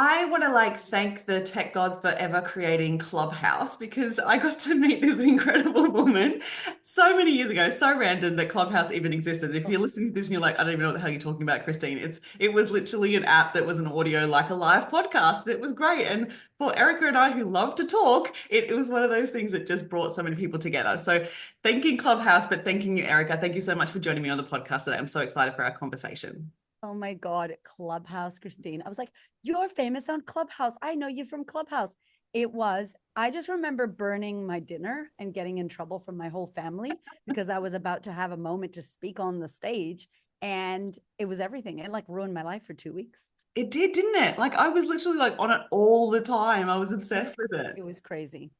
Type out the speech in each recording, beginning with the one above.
I want to thank the tech gods for ever creating Clubhouse because I got to meet this incredible woman so many years ago. So random that Clubhouse even existed. If you're listening to this and you're like, I don't even know what the hell you're talking about, Christine, it was literally an app that was an audio like a live podcast. It was great. And for Erica and I who love to talk, it was one of those things that just brought so many people together. So thanking Clubhouse, but thanking you, Erica. Thank you so much for joining me on the podcast today. I'm so excited for our conversation. Oh my God, Clubhouse, Christine. I was like, you're famous on Clubhouse. I know you from Clubhouse. I just remember burning my dinner and getting in trouble from my whole family because I was about to have a moment to speak on the stage. And it was everything. It like ruined my life for 2 weeks. It did, didn't it? Like I was literally like on it all the time. I was obsessed with it. It was crazy.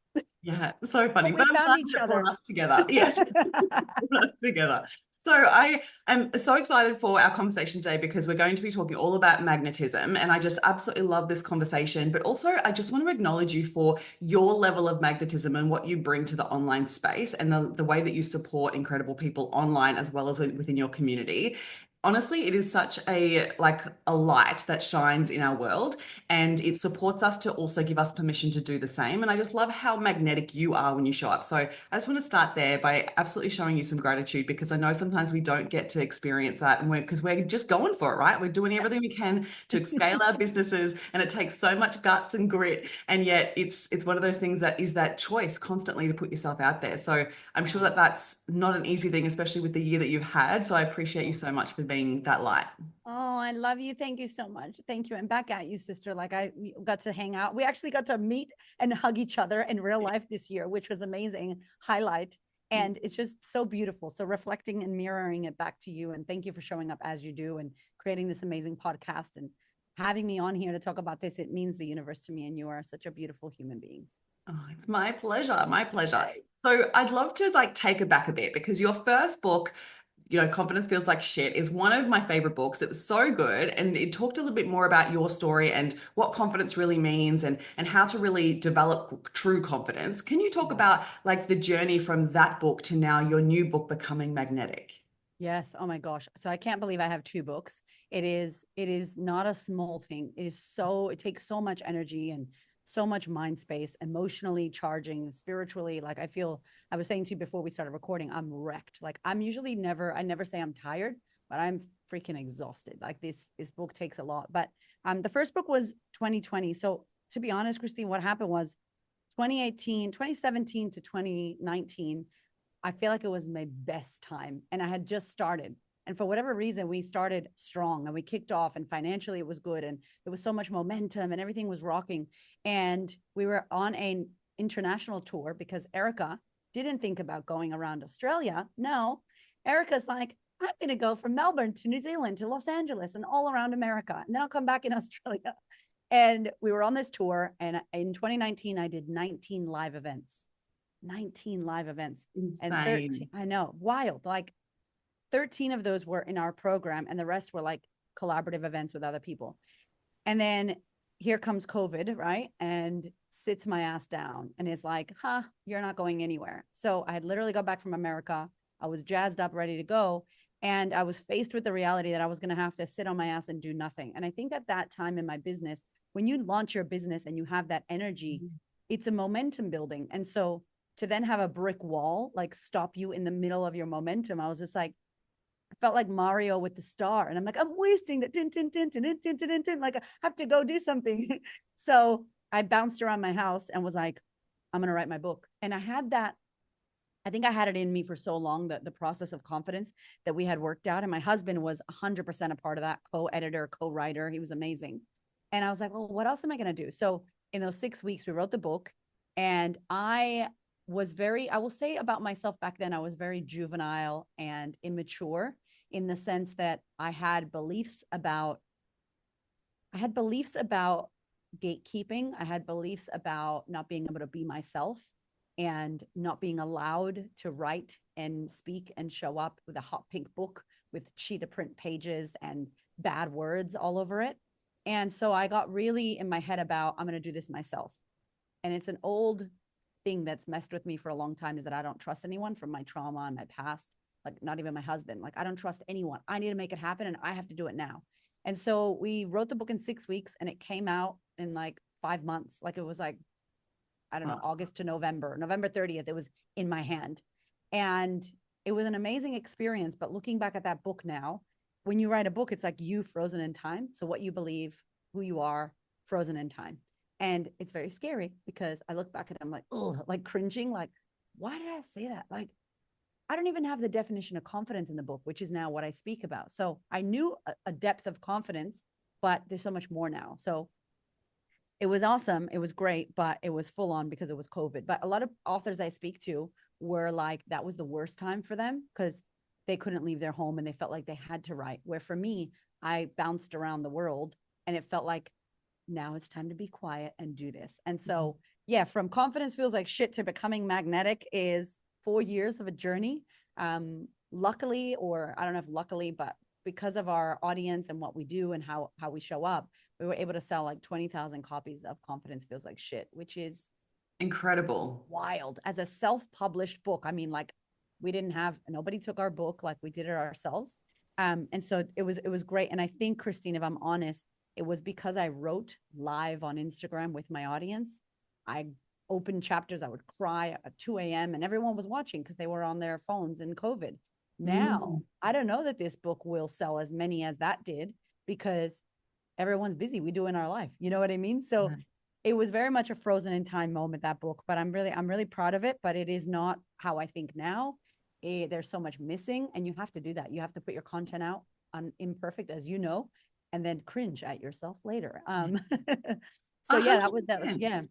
Yeah, so funny. But But we I'm found glad each that it brought other. us together. Yes, it brought us together. So I am so excited for our conversation today because we're going to be talking all about magnetism. And I just absolutely love this conversation. But also, I just want to acknowledge you for your level of magnetism and what you bring to the online space and the way that you support incredible people online as well as within your community. Honestly, it is such a light that shines in our world, and it supports us to also give us permission to do the same. And I just love how magnetic you are when you show up. So I just want to start there by absolutely showing you some gratitude because I know sometimes we don't get to experience that, and we're just going for it, right? We're doing everything we can to scale our businesses, and it takes so much guts and grit, and yet it's one of those things that is that choice constantly to put yourself out there. So I'm sure that that's not an easy thing, especially with the year that you've had. So I appreciate you so much for being that light. Oh, I love you. Thank you so much. Thank you. And back at you, sister. Like we got to hang out. We actually got to meet and hug each other in real life this year, which was amazing. Highlight. And it's just so beautiful. So reflecting and mirroring it back to you. And thank you for showing up as you do and creating this amazing podcast and having me on here to talk about this. It means the universe to me. And you are such a beautiful human being. Oh, it's my pleasure. My pleasure. So I'd love to take it back a bit because your first book, Confidence Feels Like Shit, is one of my favorite books. It was so good. And it talked a little bit more about your story and what confidence really means and how to really develop true confidence. Can you talk Yeah. about the journey from that book to now your new book becoming magnetic? Yes. Oh my gosh. So I can't believe I have two books. It is not a small thing. It takes so much energy and so much mind space, emotionally charging, spiritually. Like I was saying to you before we started recording, I'm wrecked. Like I never say I'm tired, but I'm freaking exhausted. Like this book takes a lot. But the first book was 2020. So to be honest, Christine, what happened was 2017 to 2019 I feel like it was my best time. And I had just started. And for whatever reason, we started strong and we kicked off, and financially it was good. And there was so much momentum and everything was rocking. And we were on an international tour because Erica didn't think about going around Australia. No, Erica's like, I'm going to go from Melbourne to New Zealand to Los Angeles and all around America. And then I'll come back in Australia. And we were on this tour. And in 2019, I did 19 live events. 19 live events and 13, Insane. I know, wild. Like 13 of those were in our program and the rest were like collaborative events with other people. And then here comes COVID, right? And sits my ass down and is like, you're not going anywhere. So I had literally got back from America. I was jazzed up, ready to go. And I was faced with the reality that I was going to have to sit on my ass and do nothing. And I think at that time in my business, when you launch your business and you have that energy, it's a momentum building. And so to then have a brick wall like stop you in the middle of your momentum, I was just like, I felt like Mario with the star. And I'm like, I'm wasting that. Like, I have to go do something. So I bounced around my house and was like, I'm going to write my book. And I think I had it in me for so long that the process of confidence that we had worked out. And my husband was 100% a part of that, co-editor, co-writer. He was amazing. And I was like, well, what else am I going to do? So in those 6 weeks, we wrote the book. And I will say about myself back then, I was very juvenile and immature in the sense that I had beliefs about gatekeeping. I had beliefs about not being able to be myself and not being allowed to write and speak and show up with a hot pink book with cheetah print pages and bad words all over it. And so I got really in my head about, I'm going to do this myself. And it's an old thing that's messed with me for a long time, is that I don't trust anyone from my trauma and my past, like not even my husband. Like I don't trust anyone. I need to make it happen and I have to do it now. And so we wrote the book in 6 weeks and it came out in like 5 months. Like it was like, I don't know, Oh, August to November 30th, it was in my hand. And it was an amazing experience. But looking back at that book now, when you write a book, it's like you frozen in time. So what you believe, who you are, frozen in time. And it's very scary because I look back at it, I'm like, oh, like cringing, like, why did I say that? Like, I don't even have the definition of confidence in the book, which is now what I speak about. So I knew a depth of confidence, but there's so much more now. So it was awesome. It was great, but it was full on because it was COVID. But a lot of authors I speak to were like, that was the worst time for them because they couldn't leave their home and they felt like they had to write. Where for me, I bounced around the world and it felt like now it's time to be quiet and do this. And so, yeah, from confidence feels like shit to becoming magnetic is 4 years of a journey. Luckily, or I don't know if luckily, but because of our audience and what we do and how we show up, we were able to sell like 20,000 copies of Confidence Feels Like Shit, which is incredible. wild as a self-published book. I mean, like we didn't have nobody took our book, like we did it ourselves. And so it was great. And I think, Christine, if I'm honest, it was because I wrote live on Instagram with my audience. I opened chapters, I would cry at 2 a.m. and everyone was watching because they were on their phones in COVID. Now, Mm. I don't know that this book will sell as many as that did because everyone's busy. We do in our life. You know what I mean? So it was very much a frozen in time moment, that book, but I'm really proud of it, but it is not how I think now. There's so much missing and you have to do that. You have to put your content out on imperfect, as you know, and then cringe at yourself later. So A yeah, hundred that was, percent. yeah.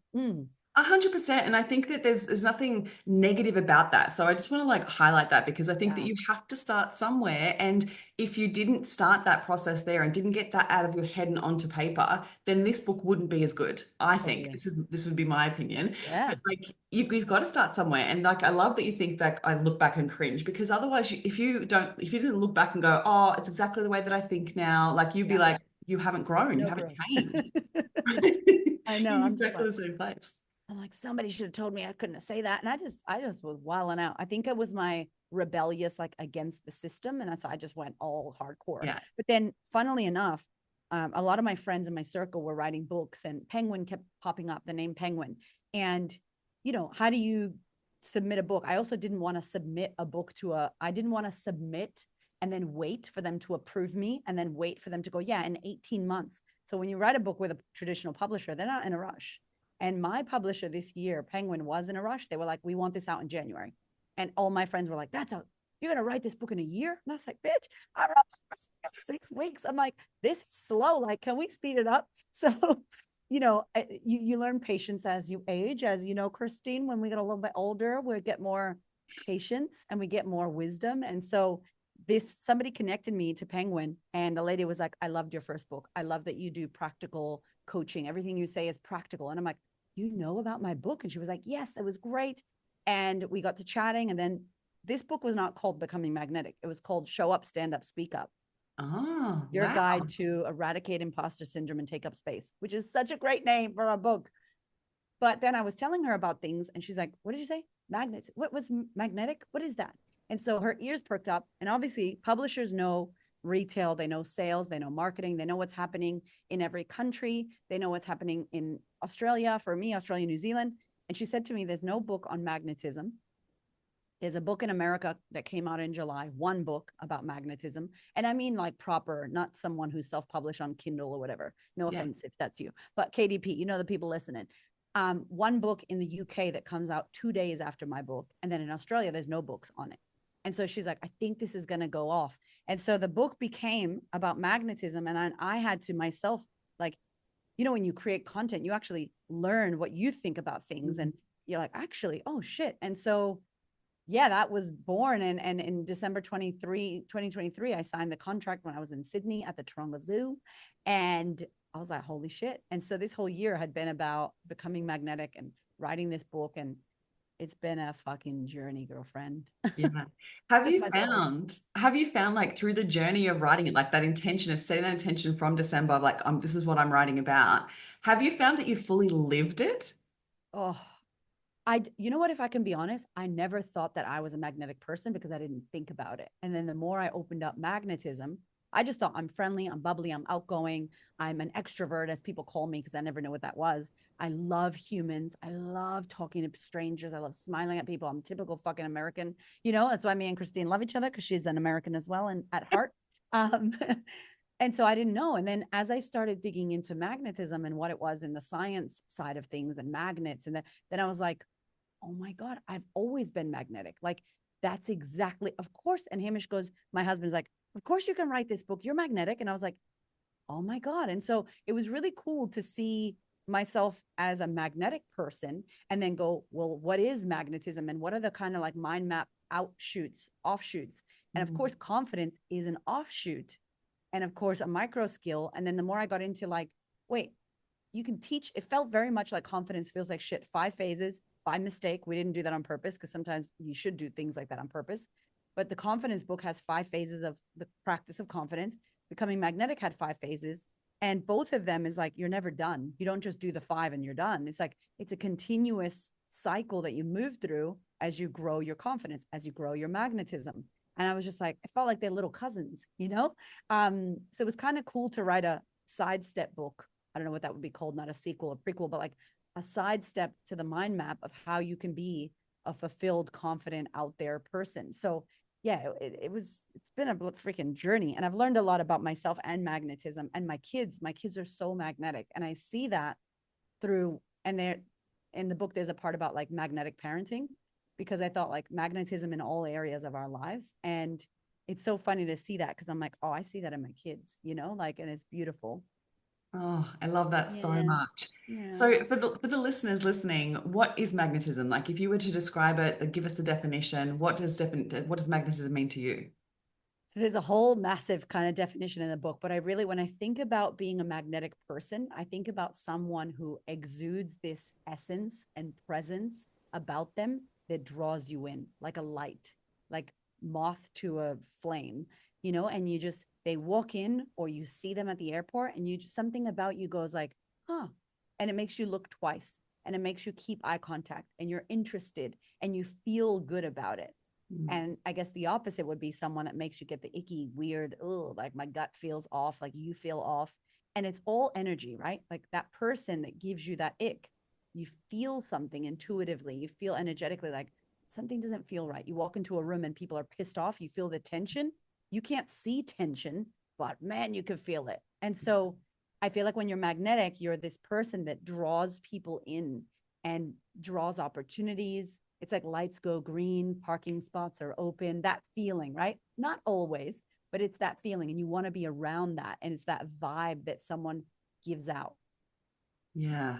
100%. And I think that there's nothing negative about that. So I just want to like highlight that because I think that Yeah. you have to start somewhere. And if you didn't start that process there and didn't get that out of your head and onto paper, then this book wouldn't be as good. I think Totally. this would be my opinion. Yeah. But like you've got to start somewhere. And like I love that you think that I look back and cringe because otherwise if you didn't look back and go, oh, it's exactly the way that I think now, like you'd be Yeah. like, you haven't grown, you No haven't growth. changed. I know. In I'm just exactly like, the same place. I'm like, somebody should have told me I couldn't say that. And I just was wilding out. I think it was my rebellious, like against the system. And so I just went all hardcore. Yeah. But then, funnily enough, a lot of my friends in my circle were writing books and Penguin kept popping up, the name Penguin. And, how do you submit a book? I also didn't want to submit a book I didn't want to submit and then wait for them to approve me and then wait for them to go, yeah, in 18 months. So when you write a book with a traditional publisher, they're not in a rush. And my publisher this year, Penguin, was in a rush. They were like, we want this out in January. And all my friends were like, you're going to write this book in a year? And I was like, bitch, I'm 6 weeks. I'm like, this is slow. Like, can we speed it up? So, you learn patience as you age, as you know, Christine, when we get a little bit older, we get more patience and we get more wisdom. And so somebody connected me to Penguin and the lady was like, I loved your first book. I love that you do practical coaching. Everything you say is practical. And I'm like, you know about my book? And she was like, yes, it was great. And we got to chatting. And then this book was not called Becoming Magnetic. It was called Show Up, Stand Up, Speak Up. Oh, Your wow. guide to eradicate imposter syndrome and take up space, which is such a great name for a book. But then I was telling her about things and she's like, what did you say? Magnets. What was magnetic? What is that? And so her ears perked up. And obviously, publishers know retail, they know sales, they know marketing, they know what's happening in every country, they know what's happening in Australia, for me, Australia, New Zealand. And she said to me, there's no book on magnetism. There's a book in America that came out in July, one book about magnetism. And I mean like proper, not someone who's self-published on Kindle or whatever. No Yeah. offense if that's you. But KDP, the people listening. One book in the UK that comes out 2 days after my book. And then in Australia, there's no books on it. And so she's like, I think this is going to go off. And so the book became about magnetism. And I had to myself, like, when you create content, you actually learn what you think about things. And you're like, actually, oh shit. And so, yeah, that was born. And in December 2023, I signed the contract when I was in Sydney at the Taronga Zoo. And I was like, holy shit. And so this whole year had been about becoming magnetic and writing this book. And it's been a fucking journey, girlfriend. Yeah. Took my soul. Have you found like through the journey of writing it, like that intention of setting that intention from December, of like, this is what I'm writing about. Have you found that you fully lived it? Oh, you know what, if I can be honest, I never thought that I was a magnetic person because I didn't think about it. And then the more I opened up magnetism, I just thought I'm friendly, I'm bubbly, I'm outgoing, I'm an extrovert, as people call me, because I never knew what that was. I love humans. I love talking to strangers. I love smiling at people. I'm typical fucking American. That's why me and Christine love each other, because she's an American as well and at heart. Um, and so I didn't know. And then as I started digging into magnetism and what it was in the science side of things and magnets, and then I was like, oh my God, I've always been magnetic. Like, that's exactly, of course. And Hamish goes, my husband's like, of course you can write this book. You're magnetic. And I was like, oh my God. And so it was really cool to see myself as a magnetic person and then go, well, what is magnetism? And what are the kind of like mind map offshoots? And of course, confidence is an offshoot. And of course, a micro skill. And then the more I got into like, wait, you can teach, it felt very much like confidence feels like shit. 5 phases by mistake. We didn't do that on purpose, because sometimes you should do things like that on purpose. But the confidence book has 5 phases of the practice of confidence. Becoming magnetic had 5 phases. And both of them is like, you're never done. You don't just do the 5 and you're done. It's like, it's a continuous cycle that you move through as you grow your confidence, as you grow your magnetism. And I was just like, I felt like they're little cousins. So it was kind of cool to write a sidestep book. I don't know what that would be called, not a sequel or prequel, but like a sidestep to the mind map of how you can be a fulfilled, confident, out there person. So yeah, it's been a freaking journey. And I've learned a lot about myself and magnetism. And my kids are so magnetic. And I see that through, and they're in the book, there's a part about like magnetic parenting, because I thought like magnetism in all areas of our lives. And it's so funny to see that, because I'm like, oh, I see that in my kids, like, and it's beautiful. Oh, I love that so Yeah. much. Yeah. So for the listeners listening, what is magnetism? Like if you were to describe it, give us the definition, what does magnetism mean to you? So there's a whole massive kind of definition in the book, but when I think about being a magnetic person, I think about someone who exudes this essence and presence about them that draws you in like a light, like moth to a flame, and they walk in, or you see them at the airport, and something about you goes like, huh. And it makes you look twice, and it makes you keep eye contact, and you're interested, and you feel good about it. Mm. And I guess the opposite would be someone that makes you get the icky, weird, oh, like my gut feels off, like you feel off. And it's all energy, right? Like that person that gives you that ick, you feel something intuitively, you feel energetically like something doesn't feel right. You walk into a room and people are pissed off, you feel the tension. You can't see tension, but man, you can feel it. And so I feel like when you're magnetic, you're this person that draws people in and draws opportunities. It's like lights go green, parking spots are open, that feeling, right? Not always, but it's that feeling. And you want to be around that. And it's that vibe that someone gives out. Yeah.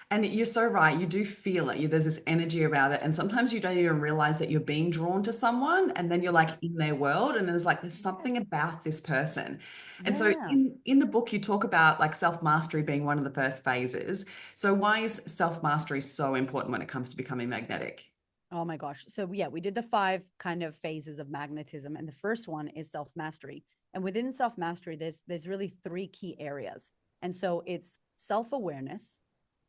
And you're so right. You do feel it. There's this energy about it. And sometimes you don't even realize that you're being drawn to someone. And then you're like Yes. in their world. And there's Yeah. something about this person. And so Yeah. in the book, you talk about like self-mastery being one of the first phases. So why is self-mastery so important when it comes to becoming magnetic? Oh my gosh. So yeah, we did the 5 kind of phases of magnetism. And the first one is self-mastery. And within self-mastery, there's really 3 key areas. And so it's self-awareness,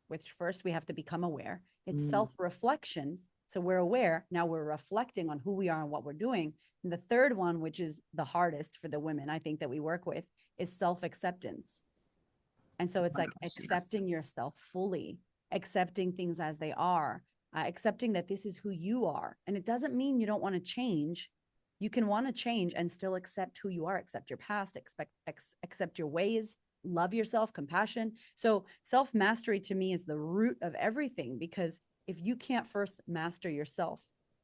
which first we have to become aware. It's Mm. self-reflection. So we're aware. Now we're reflecting on who we are and what we're doing. And the third one, which is the hardest for the women, I think, that we work with, is self-acceptance. And so Oh it's my like gosh, yes. accepting yourself fully, accepting things as they are, accepting that this is who you are. And it doesn't mean you don't want to change. You can want to change and still accept who you are, accept your past, accept your ways, love yourself, compassion. So self mastery to me is the root of everything, because if you can't first master yourself,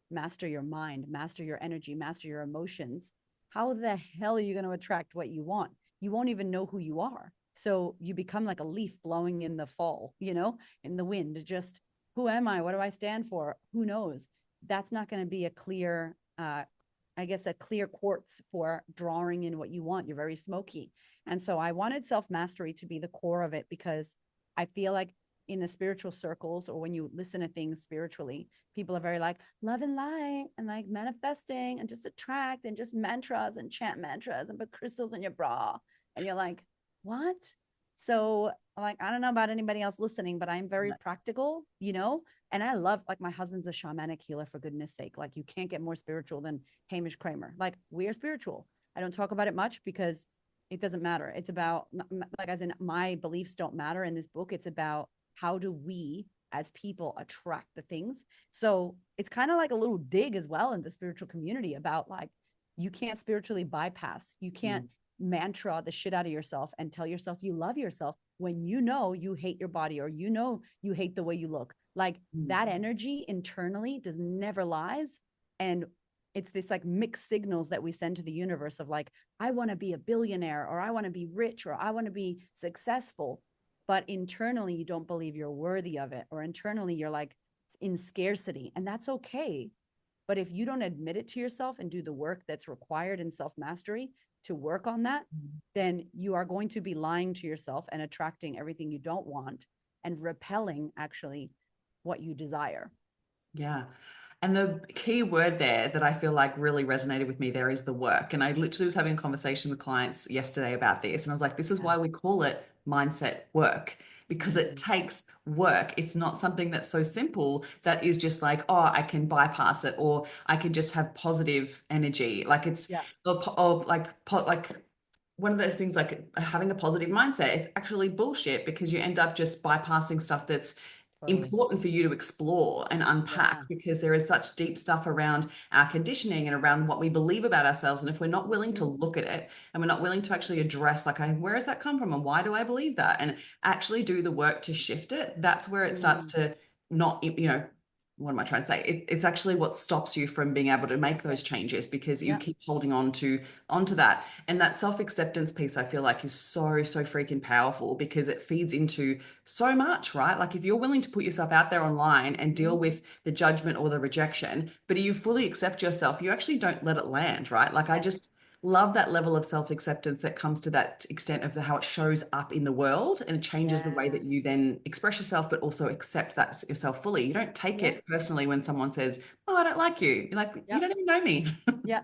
master your mind, master your energy, master your emotions, how the hell are you going to attract what you want? You won't even know who you are. So you become like a leaf blowing in the fall, in the wind. Just who am I? What do I stand for? Who knows? That's not going to be a clear, I guess, a clear quartz for drawing in what you want. You're very smoky. And so I wanted self mastery to be the core of it, because I feel like in the spiritual circles, or when you listen to things spiritually, people are very like love and light and like manifesting and just attract and just mantras and chant mantras and put crystals in your bra. And you're like, what? So like, I don't know about anybody else listening, but I'm very practical. And I love, like, my husband's a shamanic healer, for goodness sake. Like, you can't get more spiritual than Hamish Cramer. Like, we are spiritual. I don't talk about it much because It doesn't matter. It's about, like, as in, my beliefs don't matter in this book. It's about how do we as people attract the things. So it's kind of like a little dig as well in the spiritual community about, like, you can't spiritually bypass. You can't mantra the shit out of yourself and tell yourself you love yourself when you know you hate your body, or you know you hate the way you look. Like, that energy internally does never lies. And it's this like mixed signals that we send to the universe of like, I want to be a billionaire, or I want to be rich, or I want to be successful. But internally, you don't believe you're worthy of it, or internally, you're like in scarcity. And that's okay. But if you don't admit it to yourself and do the work that's required in self mastery to work on that, then you are going to be lying to yourself and attracting everything you don't want, and repelling actually what you desire. Yeah. And the key word there that I feel like really resonated with me there is the work. And I literally was having a conversation with clients yesterday about this. And I was like, this is Yeah. why we call it mindset work, because it takes work. It's not something that's so simple that is just like, oh, I can bypass it, or I can just have positive energy. Like it's, Yeah. or like one of those things like having a positive mindset. It's actually bullshit, because you end up just bypassing stuff that's Totally. important for you to explore and unpack, Yeah. because there is such deep stuff around our conditioning and around what we believe about ourselves. And if we're not willing to look at it, and we're not willing to actually address, like, where does that come from, and why do I believe that, and actually do the work to shift it, that's where it starts Mm. to not, what am I trying to say? It's actually what stops you from being able to make those changes, because you Yeah. keep holding on to onto that. And that self-acceptance piece, I feel like, is so, so freaking powerful, because it feeds into so much, right? Like, if you're willing to put yourself out there online and deal with the judgment or the rejection, but you fully accept yourself, you actually don't let it land, right? Like, I Yes. just love that level of self-acceptance that comes to that extent of how it shows up in the world, and it changes the way Yeah. that you then express yourself, but also accept that yourself fully. You don't take Yeah. it personally when someone says, oh, I don't like you. You're like, you Yeah. don't even know me. Yeah.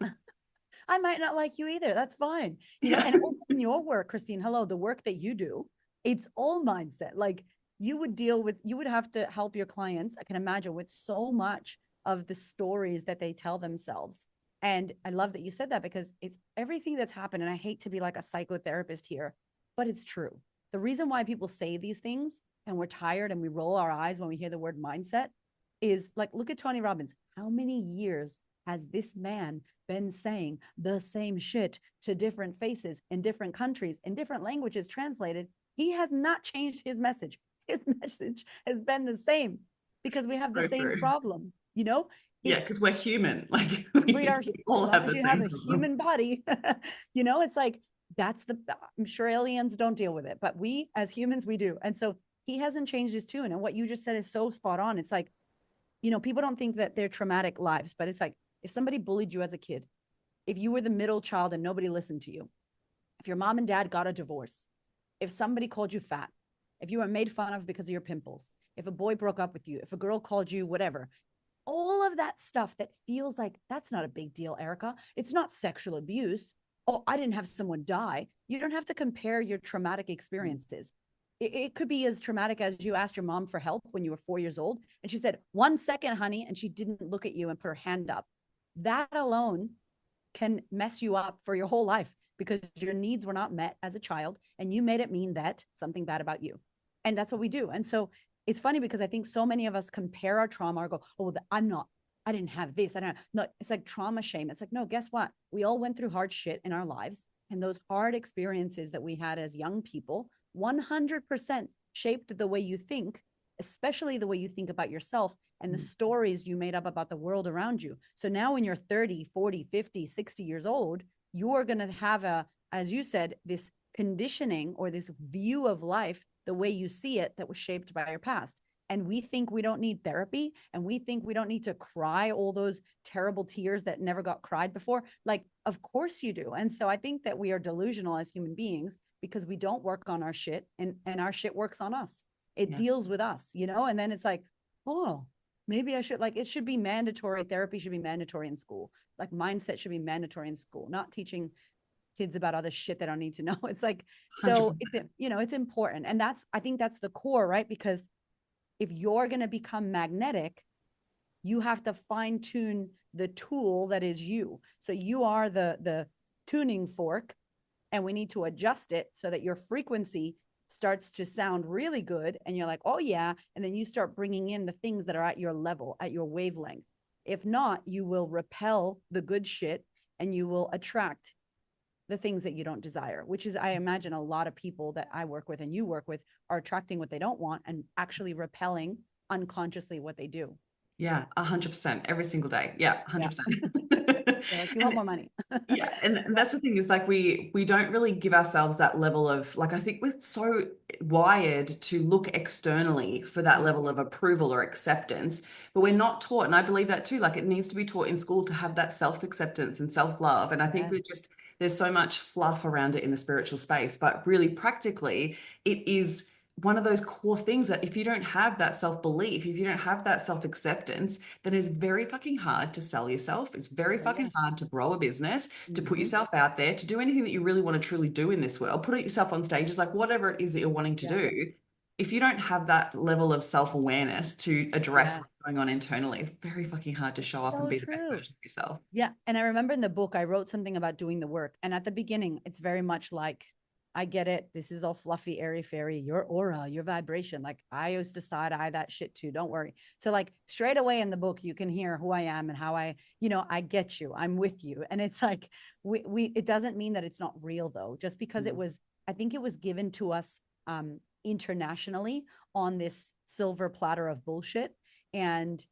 I might not like you either. That's fine. Yeah. And also in your work, Christine, hello, the work that you do, it's all mindset. Like, you would have to help your clients, I can imagine, with so much of the stories that they tell themselves. And I love that you said that, because it's everything that's happened. And I hate to be like a psychotherapist here, but it's true. The reason why people say these things and we're tired and we roll our eyes when we hear the word mindset is like, look at Tony Robbins. How many years has this man been saying the same shit to different faces in different countries, in different languages translated? He has not changed his message. His message has been the same, because we have the So same true. problem. You know, Yeah, it's, because we're human. Like, we are, we as all long have as the you have same a problem. human body, it's like, that's the, I'm sure aliens don't deal with it, but we as humans, we do. And so he hasn't changed his tune. And what you just said is so spot on. It's like, people don't think that they're traumatic lives, but it's like, if somebody bullied you as a kid, if you were the middle child and nobody listened to you, if your mom and dad got a divorce, if somebody called you fat, if you were made fun of because of your pimples, if a boy broke up with you, if a girl called you whatever, all of that stuff that feels like that's not a big deal, Erika. It's not sexual abuse. Oh, I didn't have someone die. You don't have to compare your traumatic experiences. It could be as traumatic as you asked your mom for help when you were 4 years old, and she said, 1 second, honey, and she didn't look at you and put her hand up. That alone can mess you up for your whole life, because your needs were not met as a child and you made it mean that something bad about you. And that's what we do. And so it's funny, because I think so many of us compare our trauma or go, oh, I didn't have this. I don't know. It's like trauma shame. It's like, no, guess what? We all went through hard shit in our lives. And those hard experiences that we had as young people 100% shaped the way you think, especially the way you think about yourself and the stories you made up about the world around you. So now when you're 30, 40, 50, 60 years old, you're going to have as you said, this conditioning or this view of life, the way you see it, that was shaped by your past. And we think we don't need therapy, and we think we don't need to cry all those terrible tears that never got cried before. Like, of course you do. And so I think that we are delusional as human beings, because we don't work on our shit, and our shit works on us. It Yeah. deals with us, and then it's like, oh, maybe I should, like, it should be mandatory. Therapy should be mandatory in school. Like, mindset should be mandatory in school, not teaching kids about other shit they don't need to know. It's like, so 100%. it's important. And I think that's the core, right? Because if you're going to become magnetic, you have to fine tune the tool that is you. So you are the tuning fork, and we need to adjust it so that your frequency starts to sound really good. And you're like, oh yeah. And then you start bringing in the things that are at your level, at your wavelength. If not, you will repel the good shit and you will attract the things that you don't desire, which is, I imagine, a lot of people that I work with and you work with are attracting what they don't want and actually repelling unconsciously what they do. Yeah, 100% every single day. Yeah, Yeah. 100%. They're like, you want And more money. yeah, and Yeah. that's the thing is like we don't really give ourselves that level of like I think we're so wired to look externally for that Mm. level of approval or acceptance, but we're not taught, and I believe that too, like it needs to be taught in school to have that self-acceptance and self-love. And I think Yeah. we're just there's so much fluff around it in the spiritual space, but really practically it is one of those core things that if you don't have that self-belief, if you don't have that self-acceptance, then it's very fucking hard to sell yourself. It's very Oh yeah. fucking hard to grow a business, to put Hmm. yourself out there, to do anything that you really want to truly do in this world, put yourself on stages, like whatever it is that you're wanting to Yeah. do. If you don't have that level of self-awareness to address Yeah. what's going on internally, it's very fucking hard to show up and So be the best true. version of yourself. Yeah. And I remember in the book, I wrote something about doing the work. And at the beginning, it's very much like, I get it. This is all fluffy, airy fairy, your aura, your vibration. Like I used to side eye that shit too. Don't worry. So, like, straight away in the book, you can hear who I am and how I get you. I'm with you. And it's like, it doesn't mean that it's not real though, just because Mm. I think it was given to us internationally on this silver platter of bullshit. And,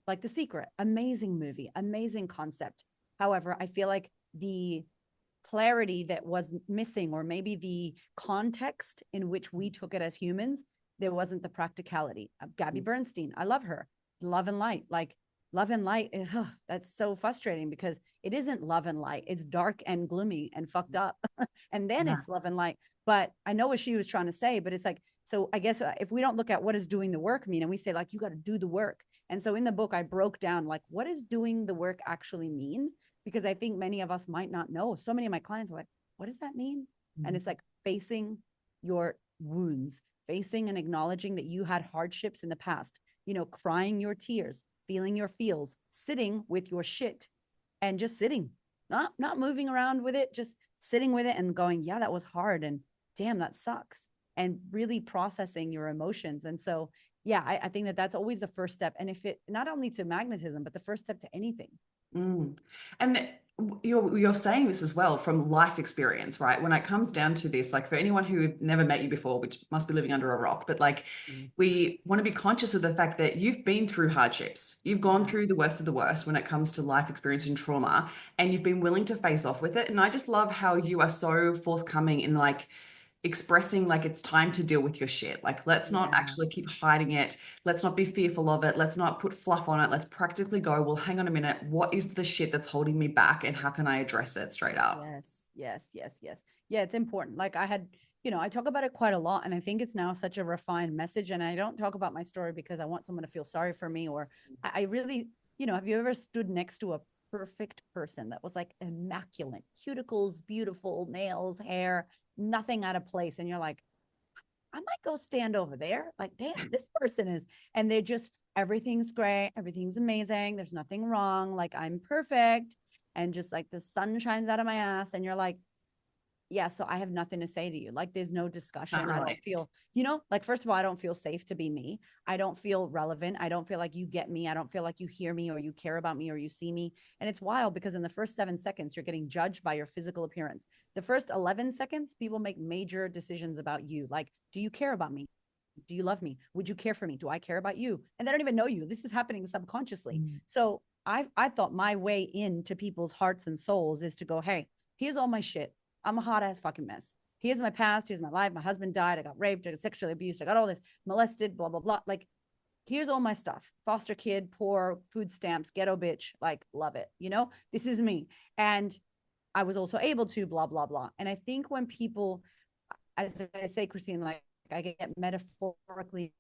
like The Secret, amazing movie, amazing concept. However, I feel like the clarity that was missing, or maybe the context in which we took it as humans, there wasn't the practicality. Gabby Bernstein, I love her. Love and Light, like Love and Light, that's so frustrating because it isn't love and light. It's dark and gloomy and fucked up. And then Yeah. it's love and light. But I know what she was trying to say, but it's like, so I guess if we don't look at what does doing the work mean, and we say like, you got to do the work. And so in the book, I broke down like, what does doing the work actually mean? Because I think many of us might not know. So many of my clients are like, what does that mean? And it's like facing your wounds, facing and acknowledging that you had hardships in the past, crying your tears, feeling your feels, sitting with your shit and just sitting, not moving around with it, just sitting with it and going, yeah, that was hard. And damn, that sucks. And really processing your emotions. And so, yeah, I think that that's always the first step. And if it not only to magnetism, but the first step to anything. Mm. And you're saying this as well from life experience, right? When it comes down to this, like for anyone who never met you before, which must be living under a rock, but like Mm. we want to be conscious of the fact that you've been through hardships. You've gone Yeah. through the worst of the worst when it comes to life experience and trauma, and you've been willing to face off with it. And I just love how you are so forthcoming in like expressing like it's time to deal with your shit. Like, let's not Yeah. actually keep hiding it. Let's not be fearful of it. Let's not put fluff on it. Let's practically go, well, hang on a minute. What is the shit that's holding me back? And how can I address it straight up? Yes, yes, yes, yes. Yeah, it's important. Like I talk about it quite a lot, and I think it's now such a refined message. And I don't talk about my story because I want someone to feel sorry for me, or I really, have you ever stood next to a perfect person that was like immaculate, cuticles, beautiful, nails, hair, nothing out of place, and you're like, I might go stand over there. Like, damn, this person is, and they're just, everything's great. Everything's amazing. There's nothing wrong. Like, I'm perfect. And just like the sun shines out of my ass. And you're like, yeah, so I have nothing to say to you. Like, there's no Not discussion. I don't really. feel, like, first of all, I don't feel safe to be me. I don't feel relevant. I don't feel like you get me. I don't feel like you hear me or you care about me or you see me. And it's wild because in the first 7 seconds, you're getting judged by your physical appearance. The first 11 seconds, people make major decisions about you. Like, do you care about me? Do you love me? Would you care for me? Do I care about you? And they don't even know you. This is happening subconsciously. Mm. So I thought my way into people's hearts and souls is to go, hey, here's all my shit. I'm a hot ass fucking mess. Here's my past. Here's my life. My husband died. I got raped. I got sexually abused. I got all this, molested, blah, blah, blah. Like, here's all my stuff. Foster kid, poor, food stamps, ghetto bitch. Like, love it. This is me. And I was also able to blah, blah, blah. And I think when people, as I say, Christine, like I get metaphorically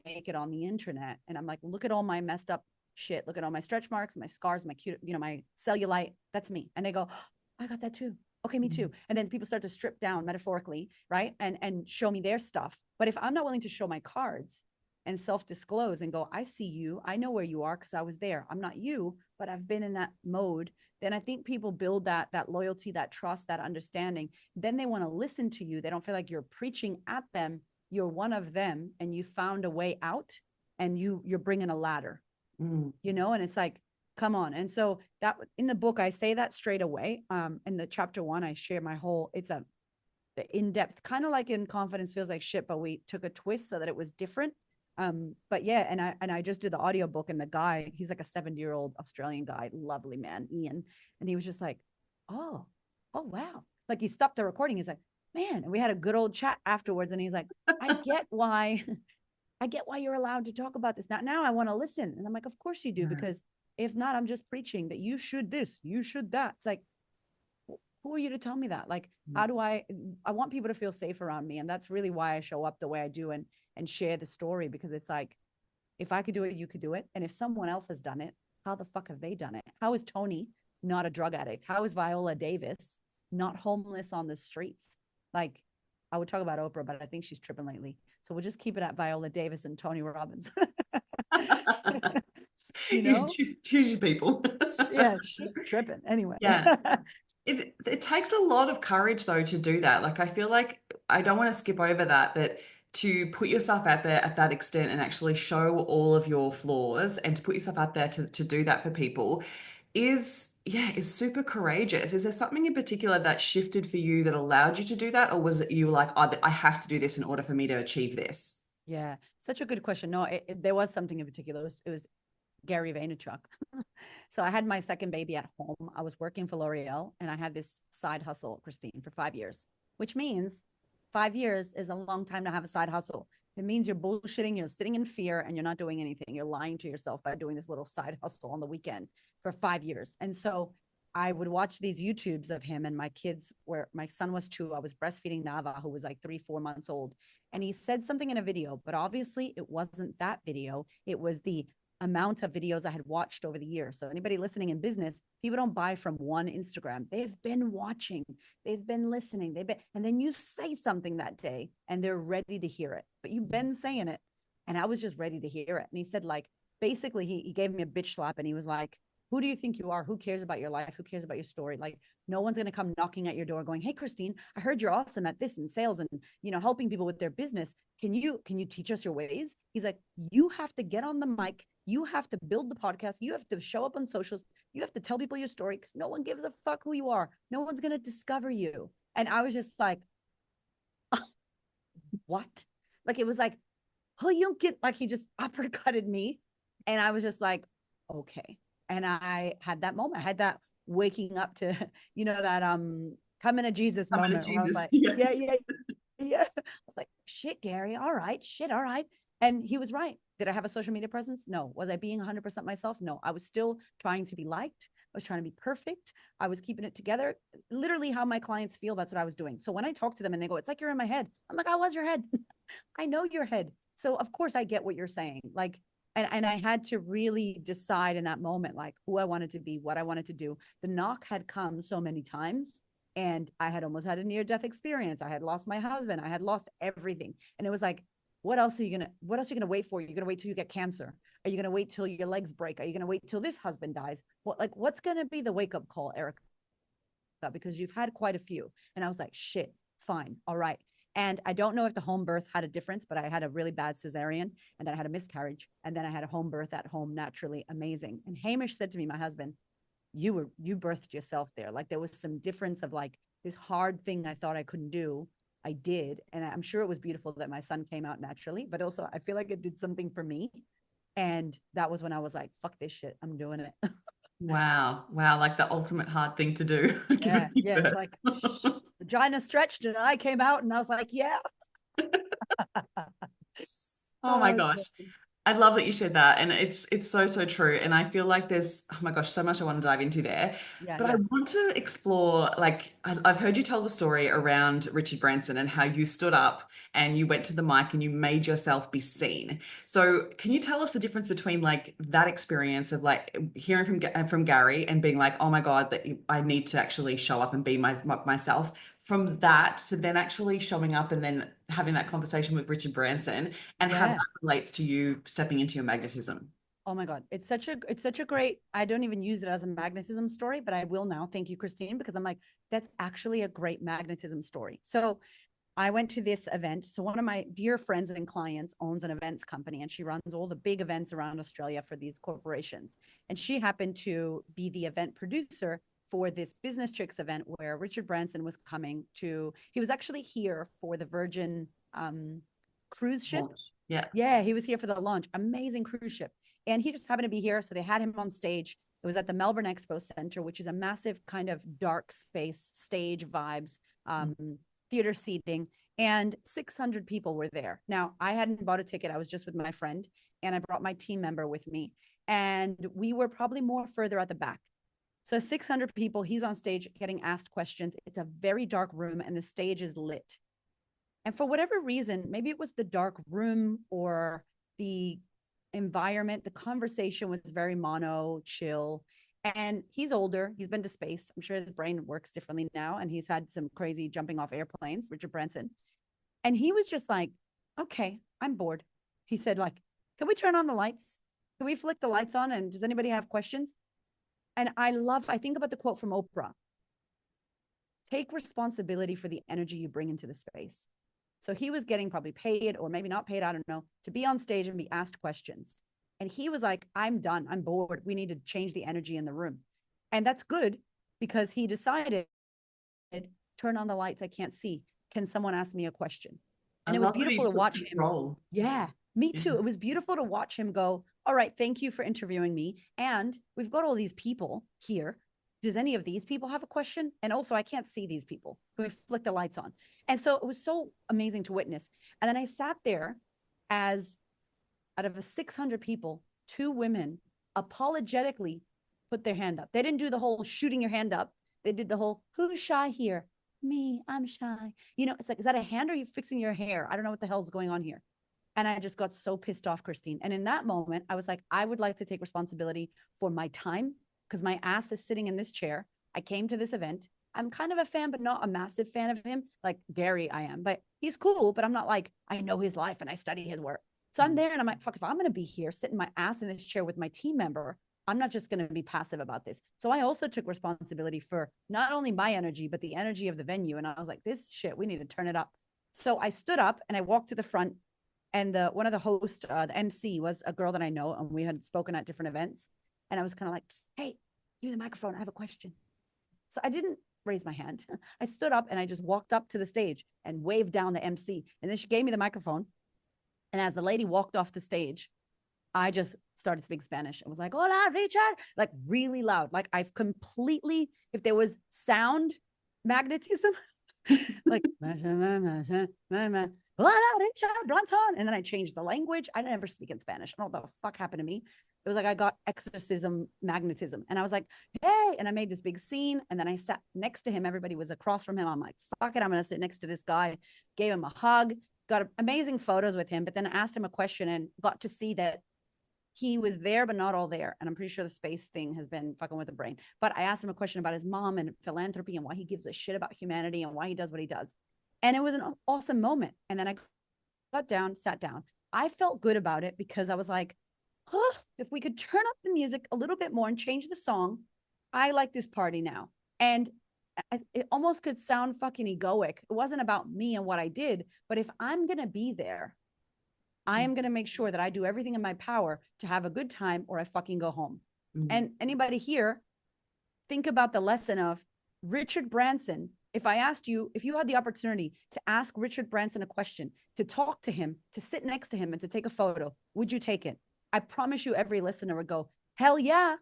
naked on the internet and I'm like, look at all my messed up shit. Look at all my stretch marks, my scars, my cute, my cellulite. That's me. And they go, oh, I got that too. Okay, me too. And then people start to strip down metaphorically, right? And show me their stuff. But if I'm not willing to show my cards, and self-disclose and go, I see you, I know where you are because I was there. I'm not you, but I've been in that mode. Then I think people build that loyalty, that trust, that understanding. Then they want to listen to you. They don't feel like you're preaching at them. You're one of them, and you found a way out, and you're bringing a ladder, and it's like, come on. And so that in the book, I say that straight away. In the chapter 1, I share my whole, it's a in-depth, kind of like in Confidence Feels Like Shit, but we took a twist so that it was different. But yeah, and I just did the audiobook, and the guy, he's like a 70-year-old Australian guy, lovely man, Ian. And he was just like, oh wow. Like he stopped the recording. He's like, man, and we had a good old chat afterwards. And he's like, I get why you're allowed to talk about this. Now I want to listen. And I'm like, of course you do, because if not, I'm just preaching that you should this, you should that. It's like, who are you to tell me that? Like, how do I want people to feel safe around me. And that's really why I show up the way I do, and share the story, because it's like, if I could do it, you could do it. And if someone else has done it, how the fuck have they done it? How is Tony not a drug addict? How is Viola Davis not homeless on the streets? Like, I would talk about Oprah, but I think she's tripping lately. So we'll just keep it at Viola Davis and Tony Robbins. Choose your people. Yeah, she's tripping. Anyway. Yeah. It takes a lot of courage though to do that. Like I feel like I don't want to skip over that to put yourself out there at that extent and actually show all of your flaws, and to put yourself out there to do that for people is super courageous. Is there something in particular that shifted for you that allowed you to do that? Or was it you were like, oh, I have to do this in order for me to achieve this? Yeah, such a good question. No, there was something in particular. It was Gary Vaynerchuk. So I had my second baby at home. I was working for L'Oreal, and I had this side hustle, Christine, for 5 years, which means 5 years is a long time to have a side hustle. It means you're bullshitting, you're sitting in fear, and you're not doing anything. You're lying to yourself by doing this little side hustle on the weekend for 5 years. And so I would watch these YouTubes of him, and my kids were, my son was 2. I was breastfeeding Nava, who was like 3-4 months old. And he said something in a video, but obviously it wasn't that video. It was the amount of videos I had watched over the years. So anybody listening in business, people don't buy from one Instagram. They've been watching, they've been listening, and then you say something that day and they're ready to hear it, but you've been saying it. And I was just ready to hear it. And he said, like, basically he gave me a bitch slap, and he was like, who do you think you are? Who cares about your life? Who cares about your story? Like, no one's going to come knocking at your door going, hey, Christine, I heard you're awesome at this in sales and, helping people with their business. Can you teach us your ways? He's like, you have to get on the mic. You have to build the podcast. You have to show up on socials. You have to tell people your story, because no one gives a fuck who you are. No one's going to discover you. And I was just like, what? Like, it was like, oh, you don't get, like, he just uppercutted me. And I was just like, okay. And I had that moment. I had that waking up to, that coming to Jesus moment. I was like, yeah. I was like, shit, Gary. All right. Shit. All right. And he was right. Did I have a social media presence? No. Was I being 100% myself? No. I was still trying to be liked. I was trying to be perfect. I was keeping it together. Literally how my clients feel, that's what I was doing. So when I talk to them and they go, it's like you're in my head. I'm like, I was your head. I know your head. So of course I get what you're saying. Like, and I had to really decide in that moment, like, who I wanted to be, what I wanted to do. The knock had come so many times, and I had almost had a near-death experience. I had lost my husband. I had lost everything. And it was like, what else are you going to wait for? You're going to wait till you get cancer? Are you going to wait till your legs break? Are you going to wait till this husband dies? What's going to be the wake-up call, Erika? Because you've had quite a few. And I was like, shit, fine. All right. And I don't know if the home birth had a difference, but I had a really bad cesarean, and then I had a miscarriage, and then I had a home birth at home, naturally, amazing. And Hamish said to me, my husband, you birthed yourself there. Like, there was some difference of, like, this hard thing I thought I couldn't do, I did. And I'm sure it was beautiful that my son came out naturally, but also I feel like it did something for me. And that was when I was like, fuck this shit, I'm doing it. Wow. Like the ultimate hard thing to do. Yeah. It's like, vagina stretched, and I came out, and I was like, yeah. Oh my gosh. I love that you shared that. And it's so, so true. And I feel like there's, oh my gosh, so much I want to dive into there. But I want to explore, like, I've heard you tell the story around Richard Branson and how you stood up and you went to the mic and you made yourself be seen. So can you tell us the difference between, like, that experience of, like, hearing from Gary and being like, oh my God, that I need to actually show up and be myself, from that to then actually showing up and then having that conversation with Richard Branson and how that Yeah. relates to you stepping into your magnetism. Oh my God. It's such a great, I don't even use it as a magnetism story, but I will now. Thank you, Christine, because I'm like, that's actually a great magnetism story. So I went to this event. So one of my dear friends and clients owns an events company, and she runs all the big events around Australia for these corporations. And she happened to be the event producer for this Business Chicks event where Richard Branson was coming to, he was actually here for the Virgin cruise ship. Launch. Yeah. Yeah, he was here for the launch. Amazing cruise ship. And he just happened to be here. So they had him on stage. It was at the Melbourne Expo Center, which is a massive kind of dark space, stage vibes, theater seating. And 600 people were there. Now, I hadn't bought a ticket. I was just with my friend, and I brought my team member with me. And we were probably more further at the back. So 600 people, he's on stage getting asked questions. It's a very dark room, and the stage is lit. And for whatever reason, maybe it was the dark room or the environment, the conversation was very mono, chill. And he's older. He's been to space. I'm sure his brain works differently now. And he's had some crazy jumping off airplanes, Richard Branson. And he was just like, okay, I'm bored. He said, like, can we turn on the lights? Can we flick the lights on? And does anybody have questions? And I think about the quote from Oprah: take responsibility for the energy you bring into the space. So he was getting probably paid or maybe not paid, I don't know, to be on stage and be asked questions. And he was like, I'm done. I'm bored. We need to change the energy in the room. And that's good because he decided, turn on the lights. I can't see. Can someone ask me a question? I And it was love that he beautiful to took watch him. control. Yeah, me Yeah. too. It was beautiful to watch him go, all right, thank you for interviewing me. And we've got all these people here. Does any of these people have a question? And also, I can't see these people. Can we flick the lights on? And so it was so amazing to witness. And then I sat there as out of a 600 people, 2 women apologetically put their hand up. They didn't do the whole shooting your hand up. They did the whole, who's shy here? Me, I'm shy. You know, it's like, is that a hand or are you fixing your hair? I don't know what the hell's going on here. And I just got so pissed off, Christine. And in that moment, I was like, I would like to take responsibility for my time because my ass is sitting in this chair. I came to this event. I'm kind of a fan, but not a massive fan of him. Like Gary, I am, but he's cool. But I'm not like, I know his life and I study his work. So I'm there and I'm like, fuck, if I'm going to be here sitting my ass in this chair with my team member, I'm not just going to be passive about this. So I also took responsibility for not only my energy, but the energy of the venue. And I was like, this shit, we need to turn it up. So I stood up and I walked to the front, and one of the hosts, the MC, was a girl that I know, and we had spoken at different events. And I was kind of like, hey, give me the microphone. I have a question. So I didn't raise my hand. I stood up and I just walked up to the stage and waved down the MC. And then she gave me the microphone. And as the lady walked off the stage, I just started speaking Spanish. It was like, hola, Richard, like really loud. Like I've completely, if there was sound magnetism, like, hola, Richard Branson. And then I changed the language. I never speak in Spanish. I don't know what the fuck happened to me. It was like I got exorcism magnetism. And I was like, hey. And I made this big scene. And then I sat next to him. Everybody was across from him. I'm like, fuck it. I'm going to sit next to this guy. Gave him a hug, got amazing photos with him, but then I asked him a question and got to see that he was there, but not all there. And I'm pretty sure the space thing has been fucking with the brain. But I asked him a question about his mom and philanthropy and why he gives a shit about humanity and why he does what he does. And it was an awesome moment. And then I got down, sat down. I felt good about it because I was like, oh, if we could turn up the music a little bit more and change the song, I like this party now. And it almost could sound fucking egoic. It wasn't about me and what I did, but if I'm going to be there, I am going to make sure that I do everything in my power to have a good time or I fucking go home. And anybody here, think about the lesson of Richard Branson. If I asked you, if you had the opportunity to ask Richard Branson a question, to talk to him, to sit next to him and to take a photo, would you take it? I promise you every listener would go, hell yeah.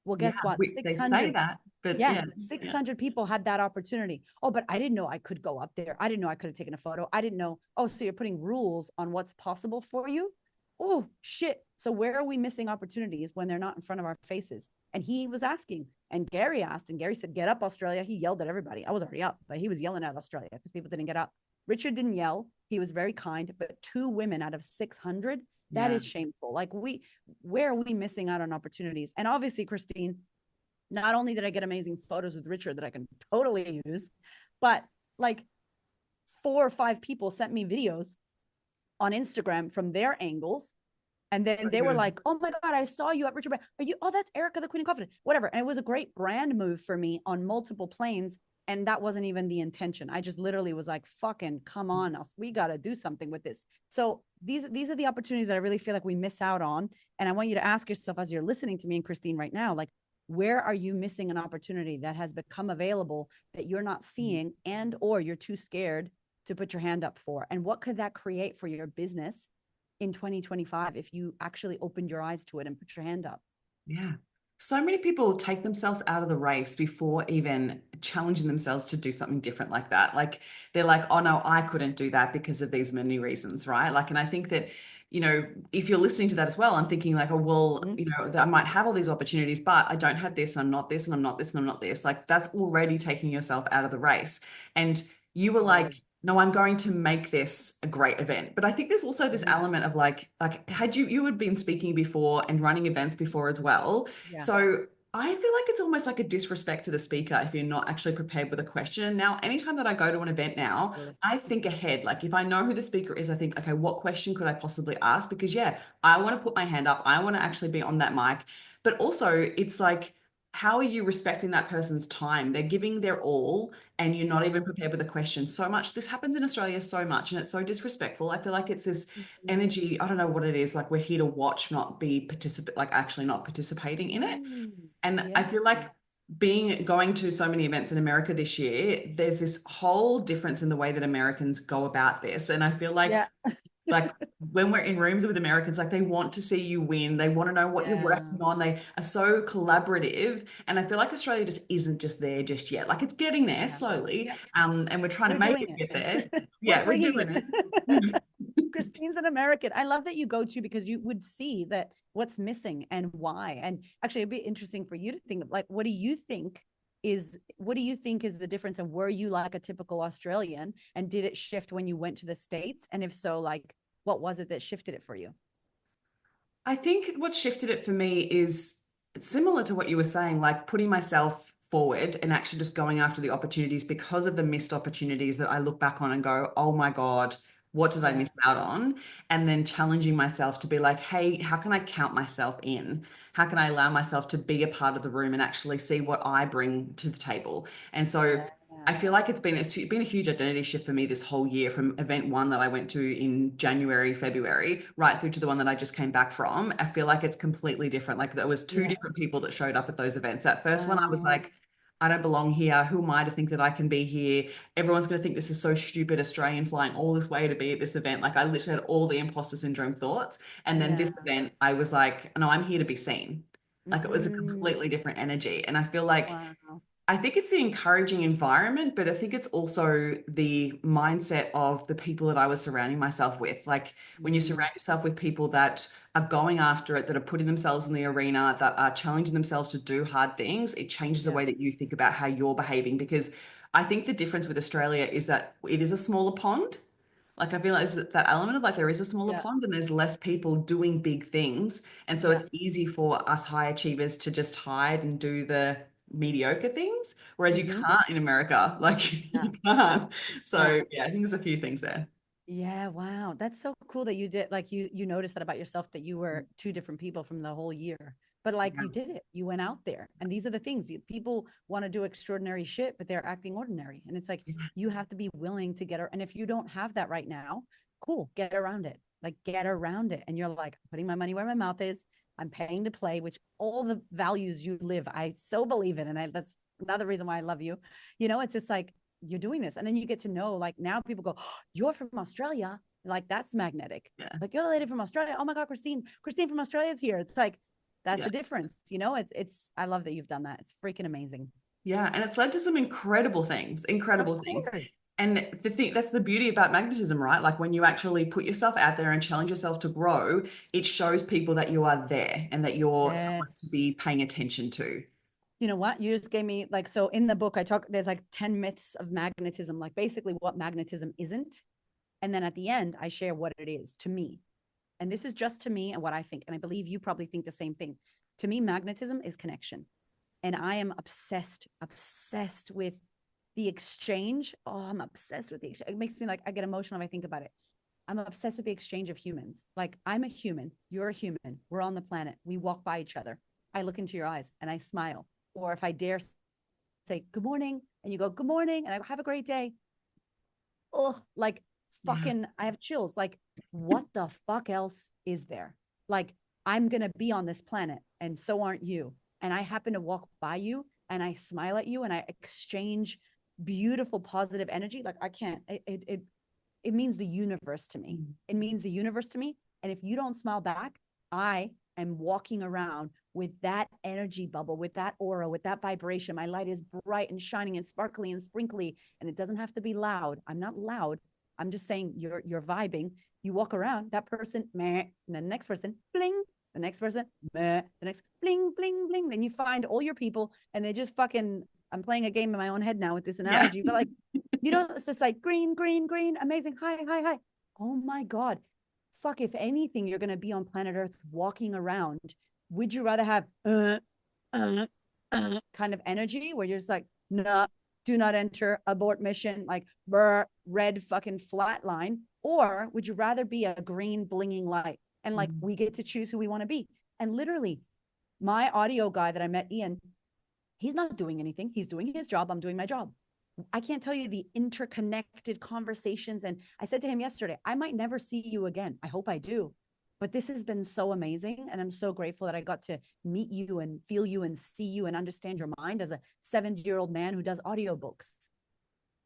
Well, Yeah, guess what? they say that, but Yeah, 600 people had that opportunity. Oh, but I didn't know I could go up there. I didn't know I could have taken a photo. I didn't know. Oh, so you're putting rules on what's possible for you? Oh, shit. So where are we missing opportunities when they're not in front of our faces? And he was asking, and Gary asked, and Gary said, get up, Australia. He yelled at everybody. I was already up, but he was yelling at Australia because people didn't get up. Richard didn't yell. He was very kind, but 2 women out of 600, that is shameful. Like where are we missing out on opportunities? And obviously, Christine, not only did I get amazing photos with Richard that I can totally use, but like 4 or 5 people sent me videos on Instagram from their angles. And then they were like, oh my God, I saw you at Richard Branson. Are you, oh, that's Erika, the Queen of Confidence, whatever. And it was a great brand move for me on multiple planes. And that wasn't even the intention. I just literally was like, fucking come on, we got to do something with this. So these are the opportunities that I really feel like we miss out on. And I want you to ask yourself as you're listening to me and Christine right now, like, where are you missing an opportunity that has become available that you're not seeing, and or you're too scared to put your hand up for? And what could that create for your business in 2025 if you actually opened your eyes to it and put your hand up? Yeah. So many people take themselves out of the race before even challenging themselves to do something different like that. Like they're like, oh no, I couldn't do that because of these many reasons, right? Like, and I think that, if you're listening to that as well, I'm thinking like, oh, well, Mm-hmm. I might have all these opportunities, but I don't have this, and I'm not this, and I'm not this, and I'm not this. Like that's already taking yourself out of the race. And you were like, Totally. no, I'm going to make this a great event. But I think there's also this Mm-hmm. element of like had you had been speaking before and running events before as well. Yeah. So I feel like it's almost like a disrespect to the speaker if you're not actually prepared with a question. Now, anytime that I go to an event now, Totally. I think ahead. Like if I know who the speaker is, I think, okay, what question could I possibly ask? Because yeah, I want to put my hand up. I want to actually be on that mic. But also it's like, how are you respecting that person's time? They're giving their all and you're not Yeah. even prepared with a question. So much, this happens in Australia so much and it's so disrespectful. I feel like it's this Mm-hmm. energy. I don't know what it is. Like we're here to watch, not be participate, like actually not participating in it. And I Yeah. feel like going to so many events in America this year, there's this whole difference in the way that Americans go about this. And I feel Yeah. like when we're in rooms with Americans, like they want to see you win. They want to know what you're Yeah. working on. They are so collaborative. And I feel like Australia just isn't just there just yet. Like it's getting there Yeah. slowly. Yeah. And we're trying to We're make doing it get there. it. We're Yeah, we're bringing doing it. it. Christine's an American. I love that you go to, because you would see that what's missing and why. And actually, it'd be interesting for you to think of, like, what do you think is the difference? And were you like a typical Australian? And did it shift when you went to the States? And if so, like, what was it that shifted it for you? I think what shifted it for me is similar to what you were saying, like putting myself forward and actually just going after the opportunities because of the missed opportunities that I look back on and go, oh my God, what did I Yeah. miss out on? And then challenging myself to be like, hey, how can I count myself in? How can I allow myself to be a part of the room and actually see what I bring to the table? And so Yeah. I feel like it's been a huge identity shift for me this whole year from event one that I went to in January, February, right through to the one that I just came back from. I feel like it's completely different. Like there was two Yeah. different people that showed up at those events. That first one, I was Wow. like, I don't belong here. Who am I to think that I can be here? Everyone's going to think this is so stupid, Australian flying all this way to be at this event. Like I literally had all the imposter syndrome thoughts. And then Yeah. this event, I was like, no, I'm here to be seen. Like it was a Mm, completely different energy. And I feel like wow. I think it's the encouraging environment, but I think it's also the mindset of the people that I was surrounding myself with. Like when you Mm, surround yourself with people that are going after it, that are putting themselves in the arena, that are challenging themselves to do hard things, it changes the yeah. way that you think about how you're behaving. Because I think the difference with Australia is that it is a smaller pond. Like I feel like there's that element of like there is a smaller Yeah. pond and there's less people doing big things. And so Yeah. it's easy for us high achievers to just hide and do the mediocre things, whereas you Hmm. can't in America. Like Yeah. you can't. Yeah. So yeah, I think there's a few things there. Yeah, wow. That's so cool that you did, like, you noticed that about yourself, that you were two different people from the whole year. But like, Yeah. you did it. You went out there. And these are the things, people want to do extraordinary shit, but they're acting ordinary. And it's like, you have to be willing to and if you don't have that right now, cool, get around it. Like, get around it. And you're like, putting my money where my mouth is. I'm paying to play, which all the values you live, I so believe in. And that's another reason why I love you. It's just like, you're doing this. And then you get to know, like, now people go, oh, you're from Australia. Like, that's magnetic. Yeah. Like, you're the lady from Australia. Oh my God, Christine from Australia is here. It's like, that's Yeah. the difference. I love that you've done that. It's freaking amazing. Yeah. And it's led to some Of incredible things. course. And the thing that's the beauty about magnetism, right? Like when you actually put yourself out there and challenge yourself to grow, it shows people that you are there and that you're someone to Yes. be paying attention to. You know what? You just gave me, like, so in the book, there's like 10 myths of magnetism, like basically what magnetism isn't. And then at the end, I share what it is to me. And this is just to me and what I think. And I believe you probably think the same thing. To me, magnetism is connection. And I am obsessed with the exchange. Oh, I'm obsessed with the exchange. It makes me like, I get emotional if I think about it. I'm obsessed with the exchange of humans. Like, I'm a human, you're a human, we're on the planet, we walk by each other. I look into your eyes and I smile. Or if I dare say good morning and you go good morning and I go have a great day. Oh, like Yeah. fucking, I have chills. Like, what the fuck else is there? Like, I'm gonna be on this planet and so aren't you. And I happen to walk by you and I smile at you and I exchange beautiful positive energy. Like, I can't, it means the universe to me. Mm. It means the universe to me. And if you don't smile back, I am walking around with that energy bubble, with that aura, with that vibration. My light is bright and shining and sparkly and sprinkly, and it doesn't have to be loud. I'm not loud. I'm just saying you're vibing. You walk around, that person, meh, and the next person, bling, the next person, meh, the next bling, bling, bling. Then you find all your people, and they just fucking. I'm playing a game in my own head now with this Yeah. analogy, but like, it's just like green, green, green, amazing. Hi, hi, hi. Oh my God. Fuck, if anything, you're going to be on planet Earth walking around. Would you rather have kind of energy where you're just like, nah, do not enter, abort mission, like red fucking flat line? Or would you rather be a green blinging light? And like, Mm. we get to choose who we want to be. And literally, my audio guy that I met, Ian, he's not doing anything. He's doing his job. I'm doing my job. I can't tell you the interconnected conversations. And I said to him yesterday, I might never see you again. I hope I do. But this has been so amazing. And I'm so grateful that I got to meet you and feel you and see you and understand your mind as a 70-year-old man who does audiobooks.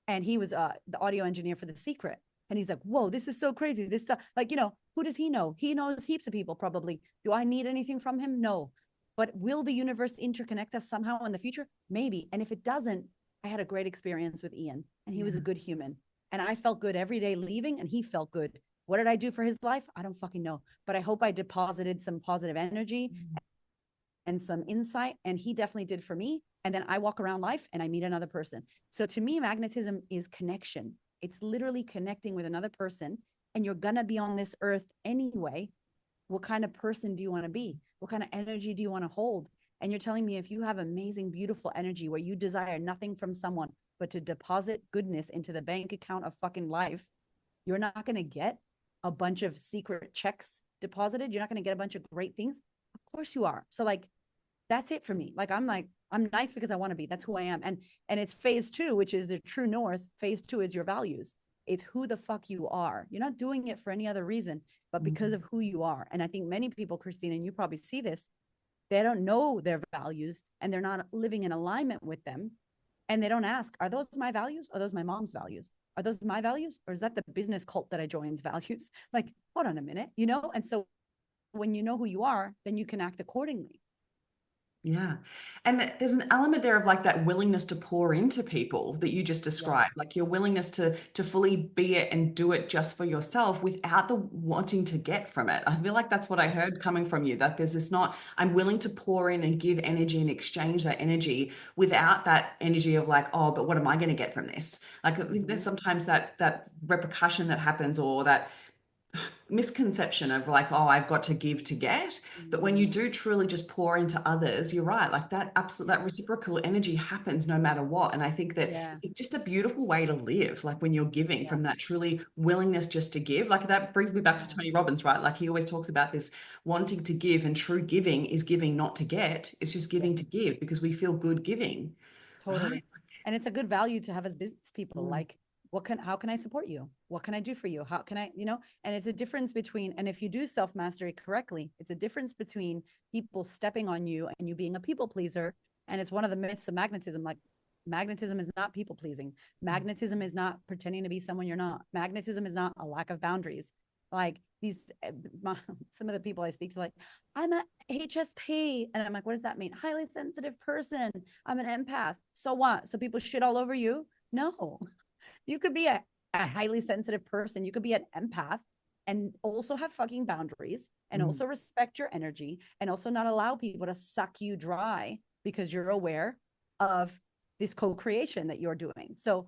And he was the audio engineer for The Secret. And he's like, whoa, this is so crazy. This stuff, like, who does he know? He knows heaps of people probably. Do I need anything from him? No. But will the universe interconnect us somehow in the future? Maybe. And if it doesn't, I had a great experience with Ian and he was a Yeah. good human. And I felt good every day leaving and he felt good. What did I do for his life? I don't fucking know. But I hope I deposited some positive energy and some insight. And he definitely did for me. And then I walk around life and I meet another person. So to me, magnetism is connection. It's literally connecting with another person. And you're going to be on this earth anyway. What kind of person do you want to be? What kind of energy do you want to hold? And you're telling me if you have amazing, beautiful energy where you desire nothing from someone but to deposit goodness into the bank account of fucking life, you're not going to get a bunch of secret checks deposited. You're not going to get a bunch of great things. Of course you are. So like, that's it for me. Like, I'm nice because I want to be. That's who I am. And it's phase two, which is the true north. Phase two is your values. It's who the fuck you are. You're not doing it for any other reason, but because Mm. of who you are. And I think many people, Christine, and you probably see this, they don't know their values and they're not living in alignment with them. And they don't ask, are those my values? Or are those my mom's values? Are those my values? Or is that the business cult that I joined's values? Like, hold on a minute, And so when you know who you are, then you can act accordingly. Yeah. And there's an element there of like that willingness to pour into people that you just Yeah. described, like your willingness to fully be it and do it just for yourself without the wanting to get from it. I feel like that's what I Yes. heard coming from you, that there's this not, I'm willing to pour in and give energy and exchange that energy without that energy of like, oh, but what am I going to get from this? Like I think there's Mm-hmm. sometimes that repercussion that happens or that misconception of like, oh, I've got to give to get. But when you Mm-hmm. do truly just pour into others, you're right, like that absolute that reciprocal energy happens no matter what. And I think that Yeah. it's just a beautiful way to live, like when you're giving Yeah. from that truly willingness just to give. Like that brings me back to Yeah. Tony Robbins, right? Like he always talks about this wanting to give, and true giving is giving not to get. It's just Yes. giving to give because we feel good giving, right? Totally. And it's a good value to have as business people. Mm. Like, how can I support you? What can I do for you? How can and it's a difference between, and if you do self mastery correctly, it's a difference between people stepping on you and you being a people pleaser. And it's one of the myths of magnetism. Like, magnetism is not people pleasing. Magnetism is not pretending to be someone you're not. Magnetism is not a lack of boundaries. Like some of the people I speak to, like, I'm a HSP. And I'm like, what does that mean? Highly sensitive person. I'm an empath. So what? So people shit all over you? No. You could be a highly sensitive person. You could be an empath and also have fucking boundaries and Mm. also respect your energy and also not allow people to suck you dry because you're aware of this co-creation that you're doing. So,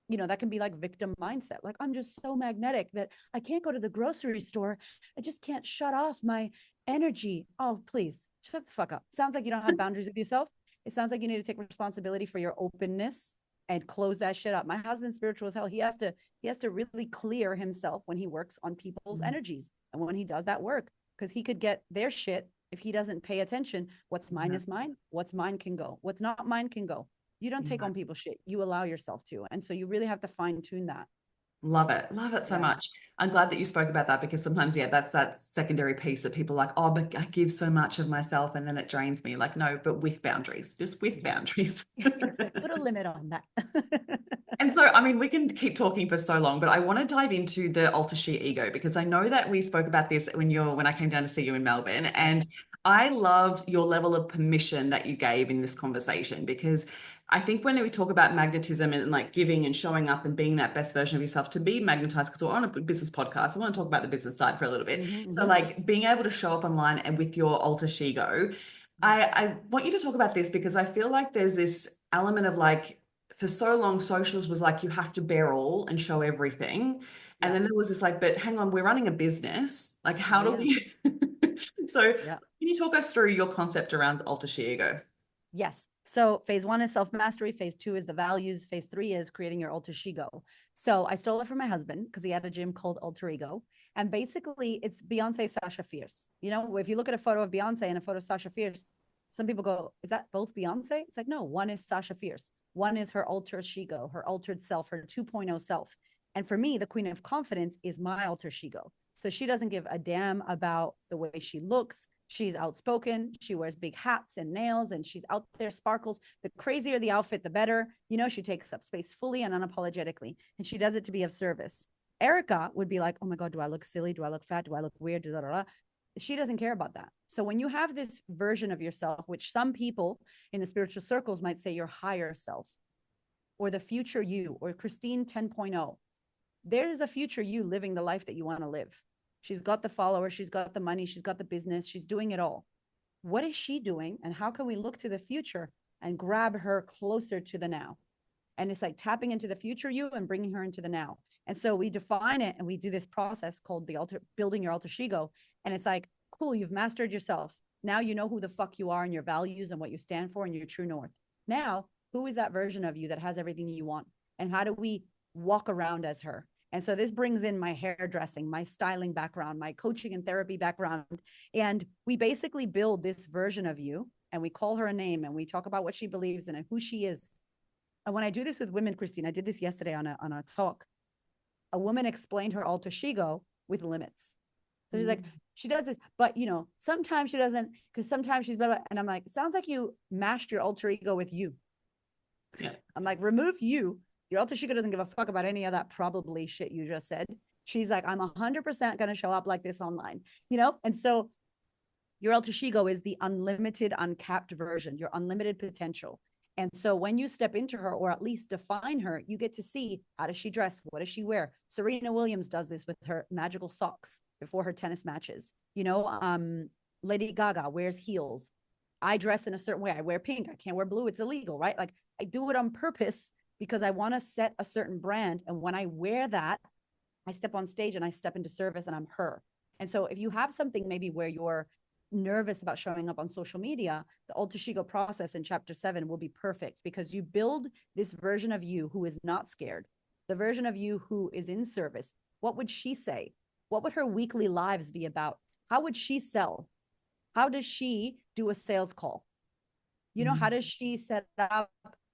that can be like victim mindset. Like, I'm just so magnetic that I can't go to the grocery store. I just can't shut off my energy. Oh, please shut the fuck up. Sounds like you don't have boundaries with yourself. It sounds like you need to take responsibility for your openness and close that shit up. My husband's spiritual as hell. He has to really clear himself when he works on people's energies and when he does that work, because he could get their shit if he doesn't pay attention. What's mine is mine. What's mine can go. What's not mine can go. You don't take on people's shit. You allow yourself to. And so you really have to fine tune that. Love it. Love it so Yeah. much. I'm glad that you spoke about that because sometimes, yeah, that's that secondary piece that people are like, oh, but I give so much of myself and then it drains me. Like, no, but with boundaries, just with boundaries. Exactly. Put a limit on that. And so, I mean, we can keep talking for so long, but I want to dive into the alter she ego because I know that we spoke about this when I came down to see you in Melbourne, and I loved your level of permission that you gave in this conversation because I think when we talk about magnetism and like giving and showing up and being that best version of yourself to be magnetized, because we're on a business podcast, I want to talk about the business side for a little bit. So, like being able to show up online and with your alter ego, I want you to talk about this because I feel like there's this element of like for so long, socials was like you have to bear all and show everything. And then there was this like, but hang on, we're running a business. Like, how do Yeah. we? So, Yeah. can you talk us through your concept around alter ego? Yes. So phase 1 is self-mastery. Phase 2 is the values. Phase 3 is creating your alter ego. So I stole it from my husband because he had a gym called Alter Ego. And basically it's Beyonce, Sasha Fierce. You know, if you look at a photo of Beyonce and a photo of Sasha Fierce, some people go, is that both Beyonce? It's like, no, one is Sasha Fierce. One is her alter ego, her altered self, her 2.0 self. And for me, the queen of confidence is my alter ego. So she doesn't give a damn about the way she looks. She's outspoken. She wears big hats and nails and she's out there, sparkles. The crazier the outfit, the better. You know, she takes up space fully and unapologetically. And she does it to be of service. Erika would be like, oh my God, do I look silly? Do I look fat? Do I look weird? She doesn't care about that. So when you have this version of yourself, which some people in the spiritual circles might say your higher self or the future you or Christine 10.0, there's a future you living the life that you want to live. She's got the followers, she's got the money, she's got the business, she's doing it all. What is she doing? And how can we look to the future and grab her closer to the now? And it's like tapping into the future you and bringing her into the now. And so we define it and we do this process called building your alter ego. And it's like, cool, you've mastered yourself. Now you know who the fuck you are and your values and what you stand for and your true north. Now, who is that version of you that has everything you want? And how do we walk around as her? And so this brings in my hairdressing, my styling background, my coaching and therapy background. And we basically build this version of you and we call her a name and we talk about what she believes in and who she is. And when I do this with women, Christine, I did this yesterday on a talk. A woman explained her alter ego with limits. So she's like, she does this, but you know, sometimes she doesn't, because sometimes she's better. And I'm like, it sounds like you mashed your alter ego with you. Yeah. I'm like, remove you. Your alter ego doesn't give a fuck about any of that probably shit you just said. She's like, I'm 100% going to show up like this online, you know? And so your alter ego is the unlimited, uncapped version, your unlimited potential. And so when you step into her, or at least define her, you get to see, how does she dress? What does she wear? Serena Williams does this with her magical socks before her tennis matches. You know, Lady Gaga wears heels. I dress in a certain way. I wear pink. I can't wear blue. It's illegal, right? Like I do it on purpose because I want to set a certain brand. And when I wear that, I step on stage and I step into service and I'm her. And so if you have something maybe where you're nervous about showing up on social media, the alter ego process in chapter 7 will be perfect because you build this version of you who is not scared, the version of you who is in service. What would she say? What would her weekly lives be about? How would she sell? How does she do a sales call? You know, how does she set up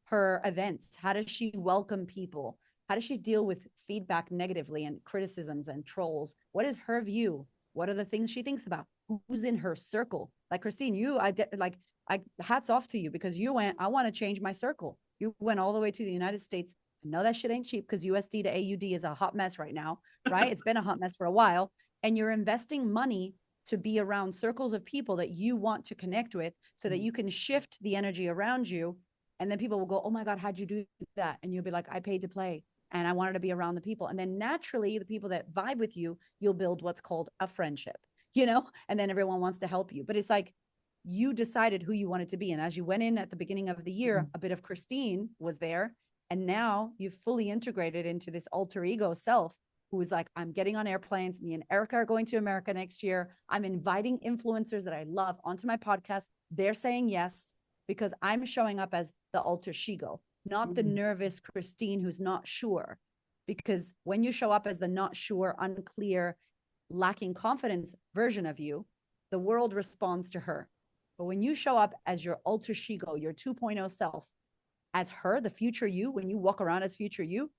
her events? How does she welcome people? How does she deal with feedback negatively and criticisms and trolls? What is her view? What are the things she thinks about? Who's in her circle? Like Christine, I hats off to you because you went, I want to change my circle. You went all the way to the United States. I know that shit ain't cheap because USD to AUD is a hot mess right now, right? It's been a hot mess for a while. And you're investing money to be around circles of people that you want to connect with so that you can shift the energy around you. And then people will go, oh my God, how'd you do that? And you'll be like, I paid to play and I wanted to be around the people. And then naturally the people that vibe with you, you'll build what's called a friendship, you know, and then everyone wants to help you. But it's like, you decided who you wanted to be. And as you went in at the beginning of the year, a bit of Christine was there. And now you've fully integrated into this alter ego self who is like, I'm getting on airplanes. Me and Erika are going to America next year. I'm inviting influencers that I love onto my podcast. They're saying yes because I'm showing up as the alter ego. not the Mm. nervous Christine who's not sure. Because when you show up as the not sure, unclear, lacking confidence version of you, the world responds to her. But when you show up as your alter ego, your 2.0 self, as her, the future you, when you walk around as future you,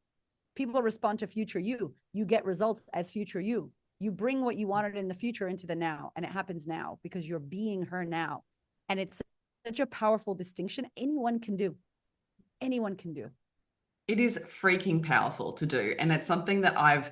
people respond to future you. You get results as future you. You bring what you wanted in the future into the now, and it happens now because you're being her now. And it's such a powerful distinction. Anyone can do. Anyone can do. It is freaking powerful to do. And it's something that I've,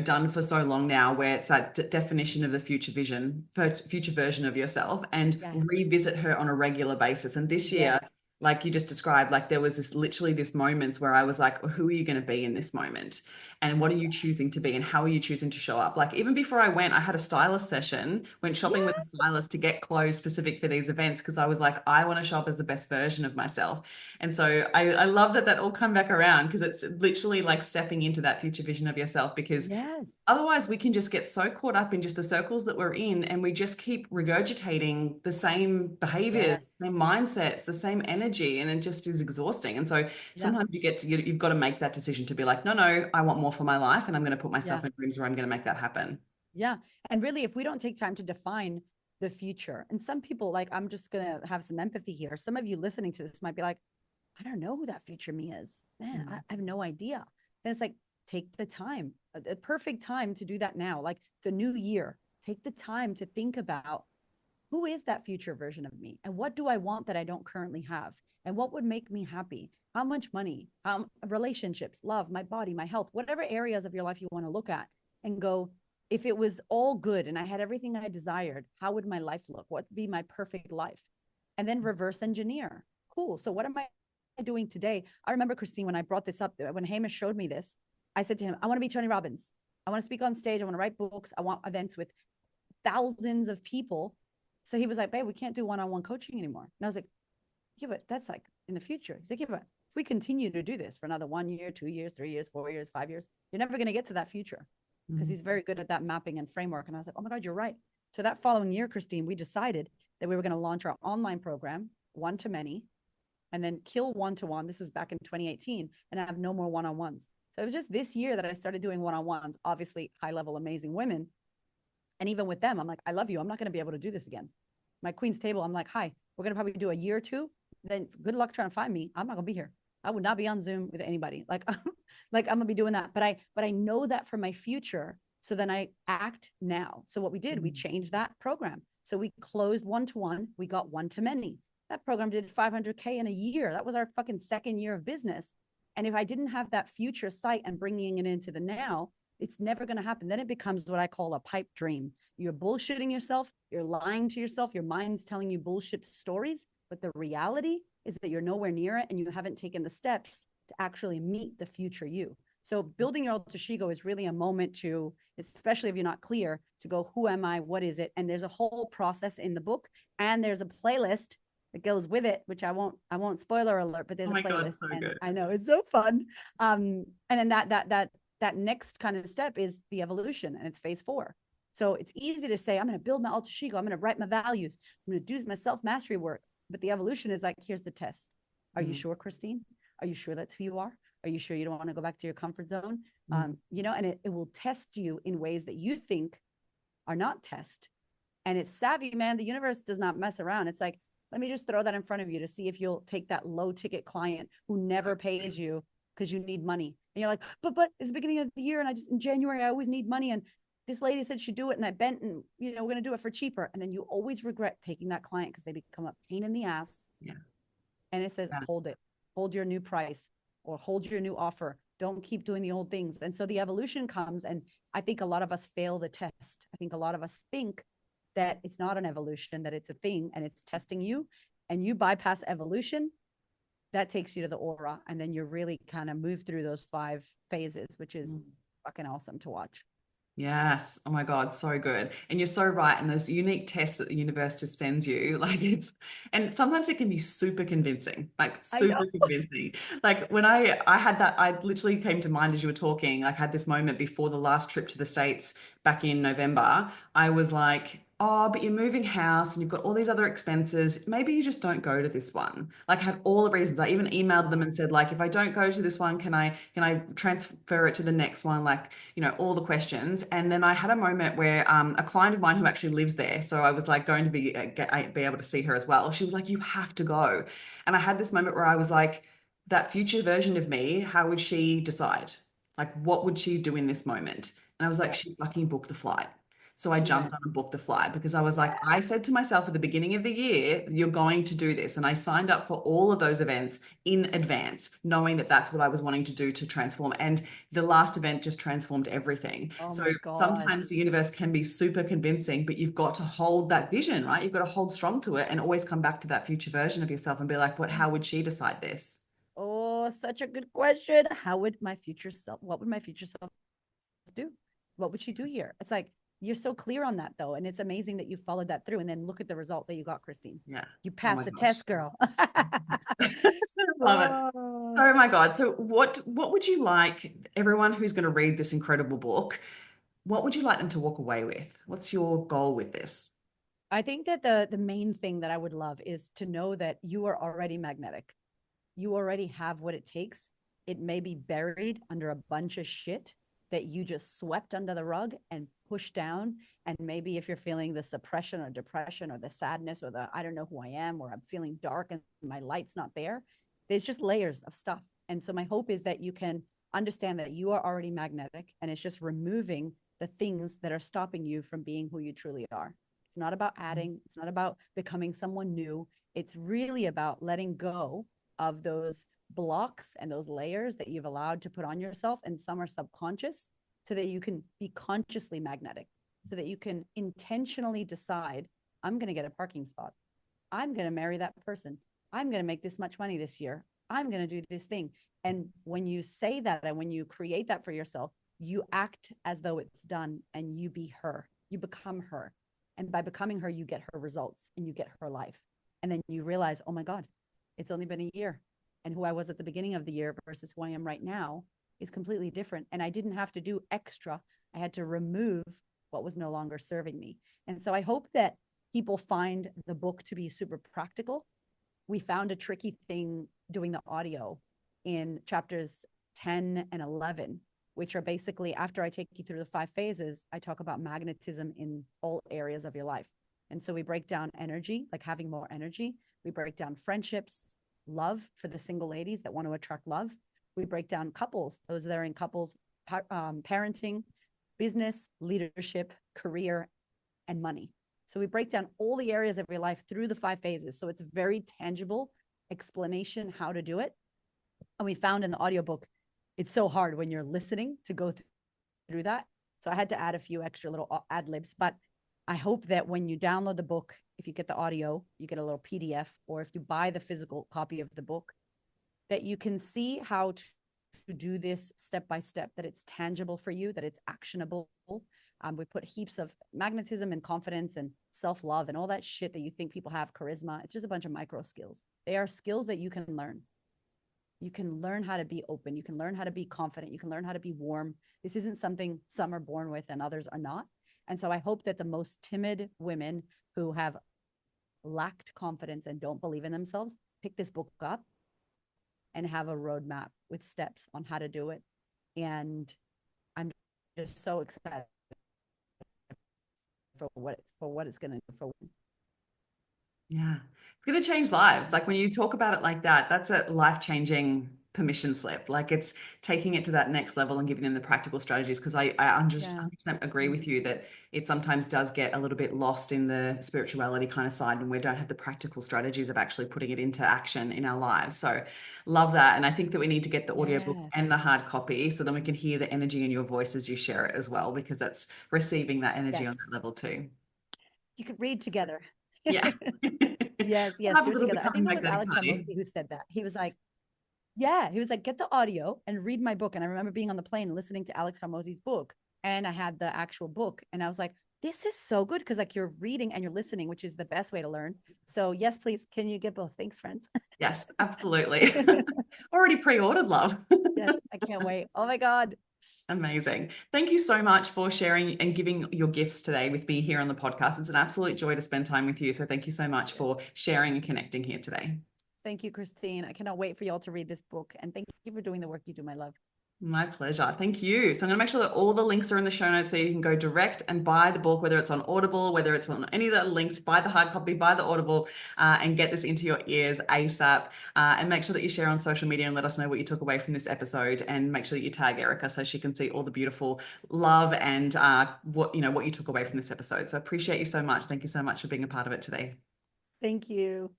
done for so long now, where it's that definition of the future vision, future version of yourself, and Yes. revisit her on a regular basis. And this year, Yes. like you just described, like there was this moments where I was like, who are you going to be in this moment? And what are you choosing to be? And how are you choosing to show up? Like even before I went, I had a stylist session, went shopping with a Yeah. stylist to get clothes specific for these events because I was like, I want to show up as the best version of myself. And so I love that all come back around because it's literally like stepping into that future vision of yourself because Yes. otherwise we can just get so caught up in just the circles that we're in and we just keep regurgitating the same behaviors, Yes. same mindsets, the same energy, and it just is exhausting. And so Yeah. sometimes you've got to make that decision to be like, no, I want more for my life and I'm going to put Yeah. myself in rooms where I'm going to make that happen. Yeah. And really, if we don't take time to define the future, and some people, like, I'm just going to have some empathy here. Some of you listening to this might be like, I don't know who that future me is. Man, I Mm. have no idea. And it's like, take the time, a perfect time to do that now. Like, it's a new year. Take the time to think about who is that future version of me and what do I want that I don't currently have? And what would make me happy? How much money, relationships, love, my body, my health, whatever areas of your life you want to look at and go, if it was all good and I had everything I desired, how would my life look? What would be my perfect life? And then reverse engineer. Cool. So what am I doing today? I remember, Christine, when I brought this up, when Hamish showed me this, I said to him, I want to be Tony Robbins. I want to speak on stage. I want to write books. I want events with thousands of people. So he was like, babe, we can't do one-on-one coaching anymore. And I was like, yeah, but that's like in the future. He's like, yeah, but if we continue to do this for another 1 year, 2 years, 3 years, 4 years, 5 years, you're never going to get to that future because Mm. he's very good at that mapping and framework. And I was like, oh my God, you're right. So that following year, Christine, we decided that we were going to launch our online program, one to many, and then kill one-to-one. This was back in 2018 and have no more one-on-ones. So it was just this year that I started doing one-on-ones, obviously high level, amazing women. And even with them, I'm like, I love you. I'm not going to be able to do this again. My Queen's Table, I'm like, hi, we're going to probably do a year or two. Then good luck trying to find me. I'm not going to be here. I would not be on Zoom with anybody. Like, like I'm going to be doing that. But I know that for my future. So then I act now. So what we did, we Mm. changed that program. So we closed one-to-one. We got one to many. That program did 500K in a year. That was our fucking second year of business. And if I didn't have that future sight and bringing it into the now, it's never going to happen. Then it becomes what I call a pipe dream. You're bullshitting yourself. You're lying to yourself. Your mind's telling you bullshit stories. But the reality is that you're nowhere near it and you haven't taken the steps to actually meet the future you. So building your alter ego is really a moment to, especially if you're not clear, to go, who am I? What is it? And there's a whole process in the book. And there's a playlist that goes with it, which I won't spoiler alert, but there's Oh a my God, playlist. so And good. I know it's so fun. And then that next kind of step is the evolution, and it's phase 4. So it's easy to say, I'm going to build my alter ego. I'm going to write my values. I'm going to do my self-mastery work. But the evolution is like, here's the test. Are you Mm. sure, Christine? Are you sure that's who you are? Are you sure you don't want to go back to your comfort zone? Mm. And it will test you in ways that you think are not test. And it's savvy, man. The universe does not mess around. It's like, let me just throw that in front of you to see if you'll take that low ticket client who never pays you because you need money. And you're like, but it's the beginning of the year. And in January, I always need money. And this lady said she'd do it. And I bent and, we're going to do it for cheaper. And then you always regret taking that client because they become a pain in the ass. Yeah. And it says, Yeah. hold your new price or hold your new offer. Don't keep doing the old things. And so the evolution comes. And I think a lot of us fail the test. I think a lot of us think that it's not an evolution, that it's a thing and it's testing you, and you bypass evolution, that takes you to the aura. And then you really kind of move through those 5 phases, which is Mm. fucking awesome to watch. Yes. Oh my God, so good. And you're so right. And those unique tests that the universe just sends you, like and sometimes it can be super convincing, like I know. super convincing. Like when I had that, I literally came to mind as you were talking, like had this moment before the last trip to the States back in November. I was like, oh, but you're moving house and you've got all these other expenses. Maybe you just don't go to this one. Like I had all the reasons. I even emailed them and said, like, if I don't go to this one, can I transfer it to the next one? Like, all the questions. And then I had a moment where a client of mine who actually lives there, so I was like going to be able to see her as well. She was like, you have to go. And I had this moment where I was like, that future version of me, how would she decide? Like, what would she do in this moment? And I was like, Yeah. she fucking booked the flight. So I Yeah. jumped on and booked the flight because I was like, Yeah. I said to myself at the beginning of the year, you're going to do this. And I signed up for all of those events in advance, knowing that that's what I was wanting to do to transform. And the last event just transformed everything. Oh So my God. sometimes the universe can be super convincing, but you've got to hold that vision, right? You've got to hold strong to it and always come back to that future version of yourself and be like, how would she decide this? Oh, such a good question. What would my future self do? What would she do here? It's like, you're so clear on that though. And it's amazing that you followed that through. And then look at the result that you got, Christine. Yeah. You Oh passed my the gosh. test, girl. Love it. Oh, Oh my God. So what would you like everyone who's going to read this incredible book, what would you like them to walk away with? What's your goal with this? I think that the main thing that I would love is to know that you are already magnetic. You already have what it takes. It may be buried under a bunch of shit that you just swept under the rug and pushed down. And maybe if you're feeling the suppression or depression or the sadness or the I don't know who I am, or I'm feeling dark and my light's not there, there's just layers of stuff. And so my hope is that you can understand that you are already magnetic and it's just removing the things that are stopping you from being who you truly are. It's not about adding, it's not about becoming someone new. It's really about letting go of those blocks and those layers that you've allowed to put on yourself, and some are subconscious, so that you can be consciously magnetic, so that you can intentionally decide, I'm going to get a parking spot, I'm going to marry that person, I'm going to make this much money this year, I'm going to do this thing. And when you say that and when you create that for yourself, you act as though it's done, and you be her, you become her. And by becoming her, you get her results and you get her life. And then you realize, oh my God, it's only been a year. And who I was at the beginning of the year versus who I am right now is completely different. And I didn't have to do extra. I had to remove what was no longer serving me. And so I hope that people find the book to be super practical. We found a tricky thing doing the audio in chapters 10 and 11, which are basically, after I take you through the 5 phases, I talk about magnetism in all areas of your life. And so we break down energy, like having more energy. We break down friendships, love for the single ladies that want to attract love. We break down couples, those that are in couples, parenting, business, leadership, career, and money. So we break down all the areas of your life through the 5 phases. So it's a very tangible explanation how to do it. And we found in the audiobook, it's so hard when you're listening to go through that. So I had to add a few extra little ad libs, but I hope that when you download the book, if you get the audio, you get a little PDF, or if you buy the physical copy of the book, that you can see how to do this step by step, that it's tangible for you, that it's actionable. We put heaps of magnetism and confidence and self-love and all that shit that you think people have, charisma. It's just a bunch of micro skills. They are skills that you can learn. You can learn how to be open. You can learn how to be confident. You can learn how to be warm. This isn't something some are born with and others are not. And so I hope that the most timid women who have lacked confidence and don't believe in themselves pick this book up and have a roadmap with steps on how to do it. And I'm just so excited for what it's going to do for women. Yeah. It's going to change lives. Like when you talk about it like that, that's a life-changing permission slip. Like it's taking it to that next level and giving them the practical strategies. Because I just Yeah. 100% agree with you that it sometimes does get a little bit lost in the spirituality kind of side when we don't have the practical strategies of actually putting it into action in our lives. So love that. And I think that we need to get the audiobook Yeah. and the hard copy so then we can hear the energy in your voice as you share it as well, because that's receiving that energy on Yes. that level too. You could read together. Yeah. Yes. We'll Yes. have a Do it little together. I becoming think it was magnetic Alex party. Hormozi who said that. He was like, yeah, he was like, get the audio and read my book. And I remember being on the plane and listening to Alex Hormozi's book. And I had the actual book. And I was like, this is so good. Cause like you're reading and you're listening, which is the best way to learn. So yes, please. Can you get both? Thanks, friends. Yes, absolutely. Already pre-ordered, love. Yes. I can't wait. Oh my God. Amazing. Thank you so much for sharing and giving your gifts today with me here on the podcast. It's an absolute joy to spend time with you. So thank you so much for sharing and connecting here today. Thank you, Christine. I cannot wait for y'all to read this book. And thank you for doing the work you do, my love. My pleasure. Thank you. So I'm going to make sure that all the links are in the show notes so you can go direct and buy the book, whether it's on Audible, whether it's on any of the links, buy the hard copy, buy the Audible, and get this into your ears ASAP. And make sure that you share on social media and let us know what you took away from this episode. And make sure that you tag Erika so she can see all the beautiful love and what you took away from this episode. So I appreciate you so much. Thank you so much for being a part of it today. Thank you.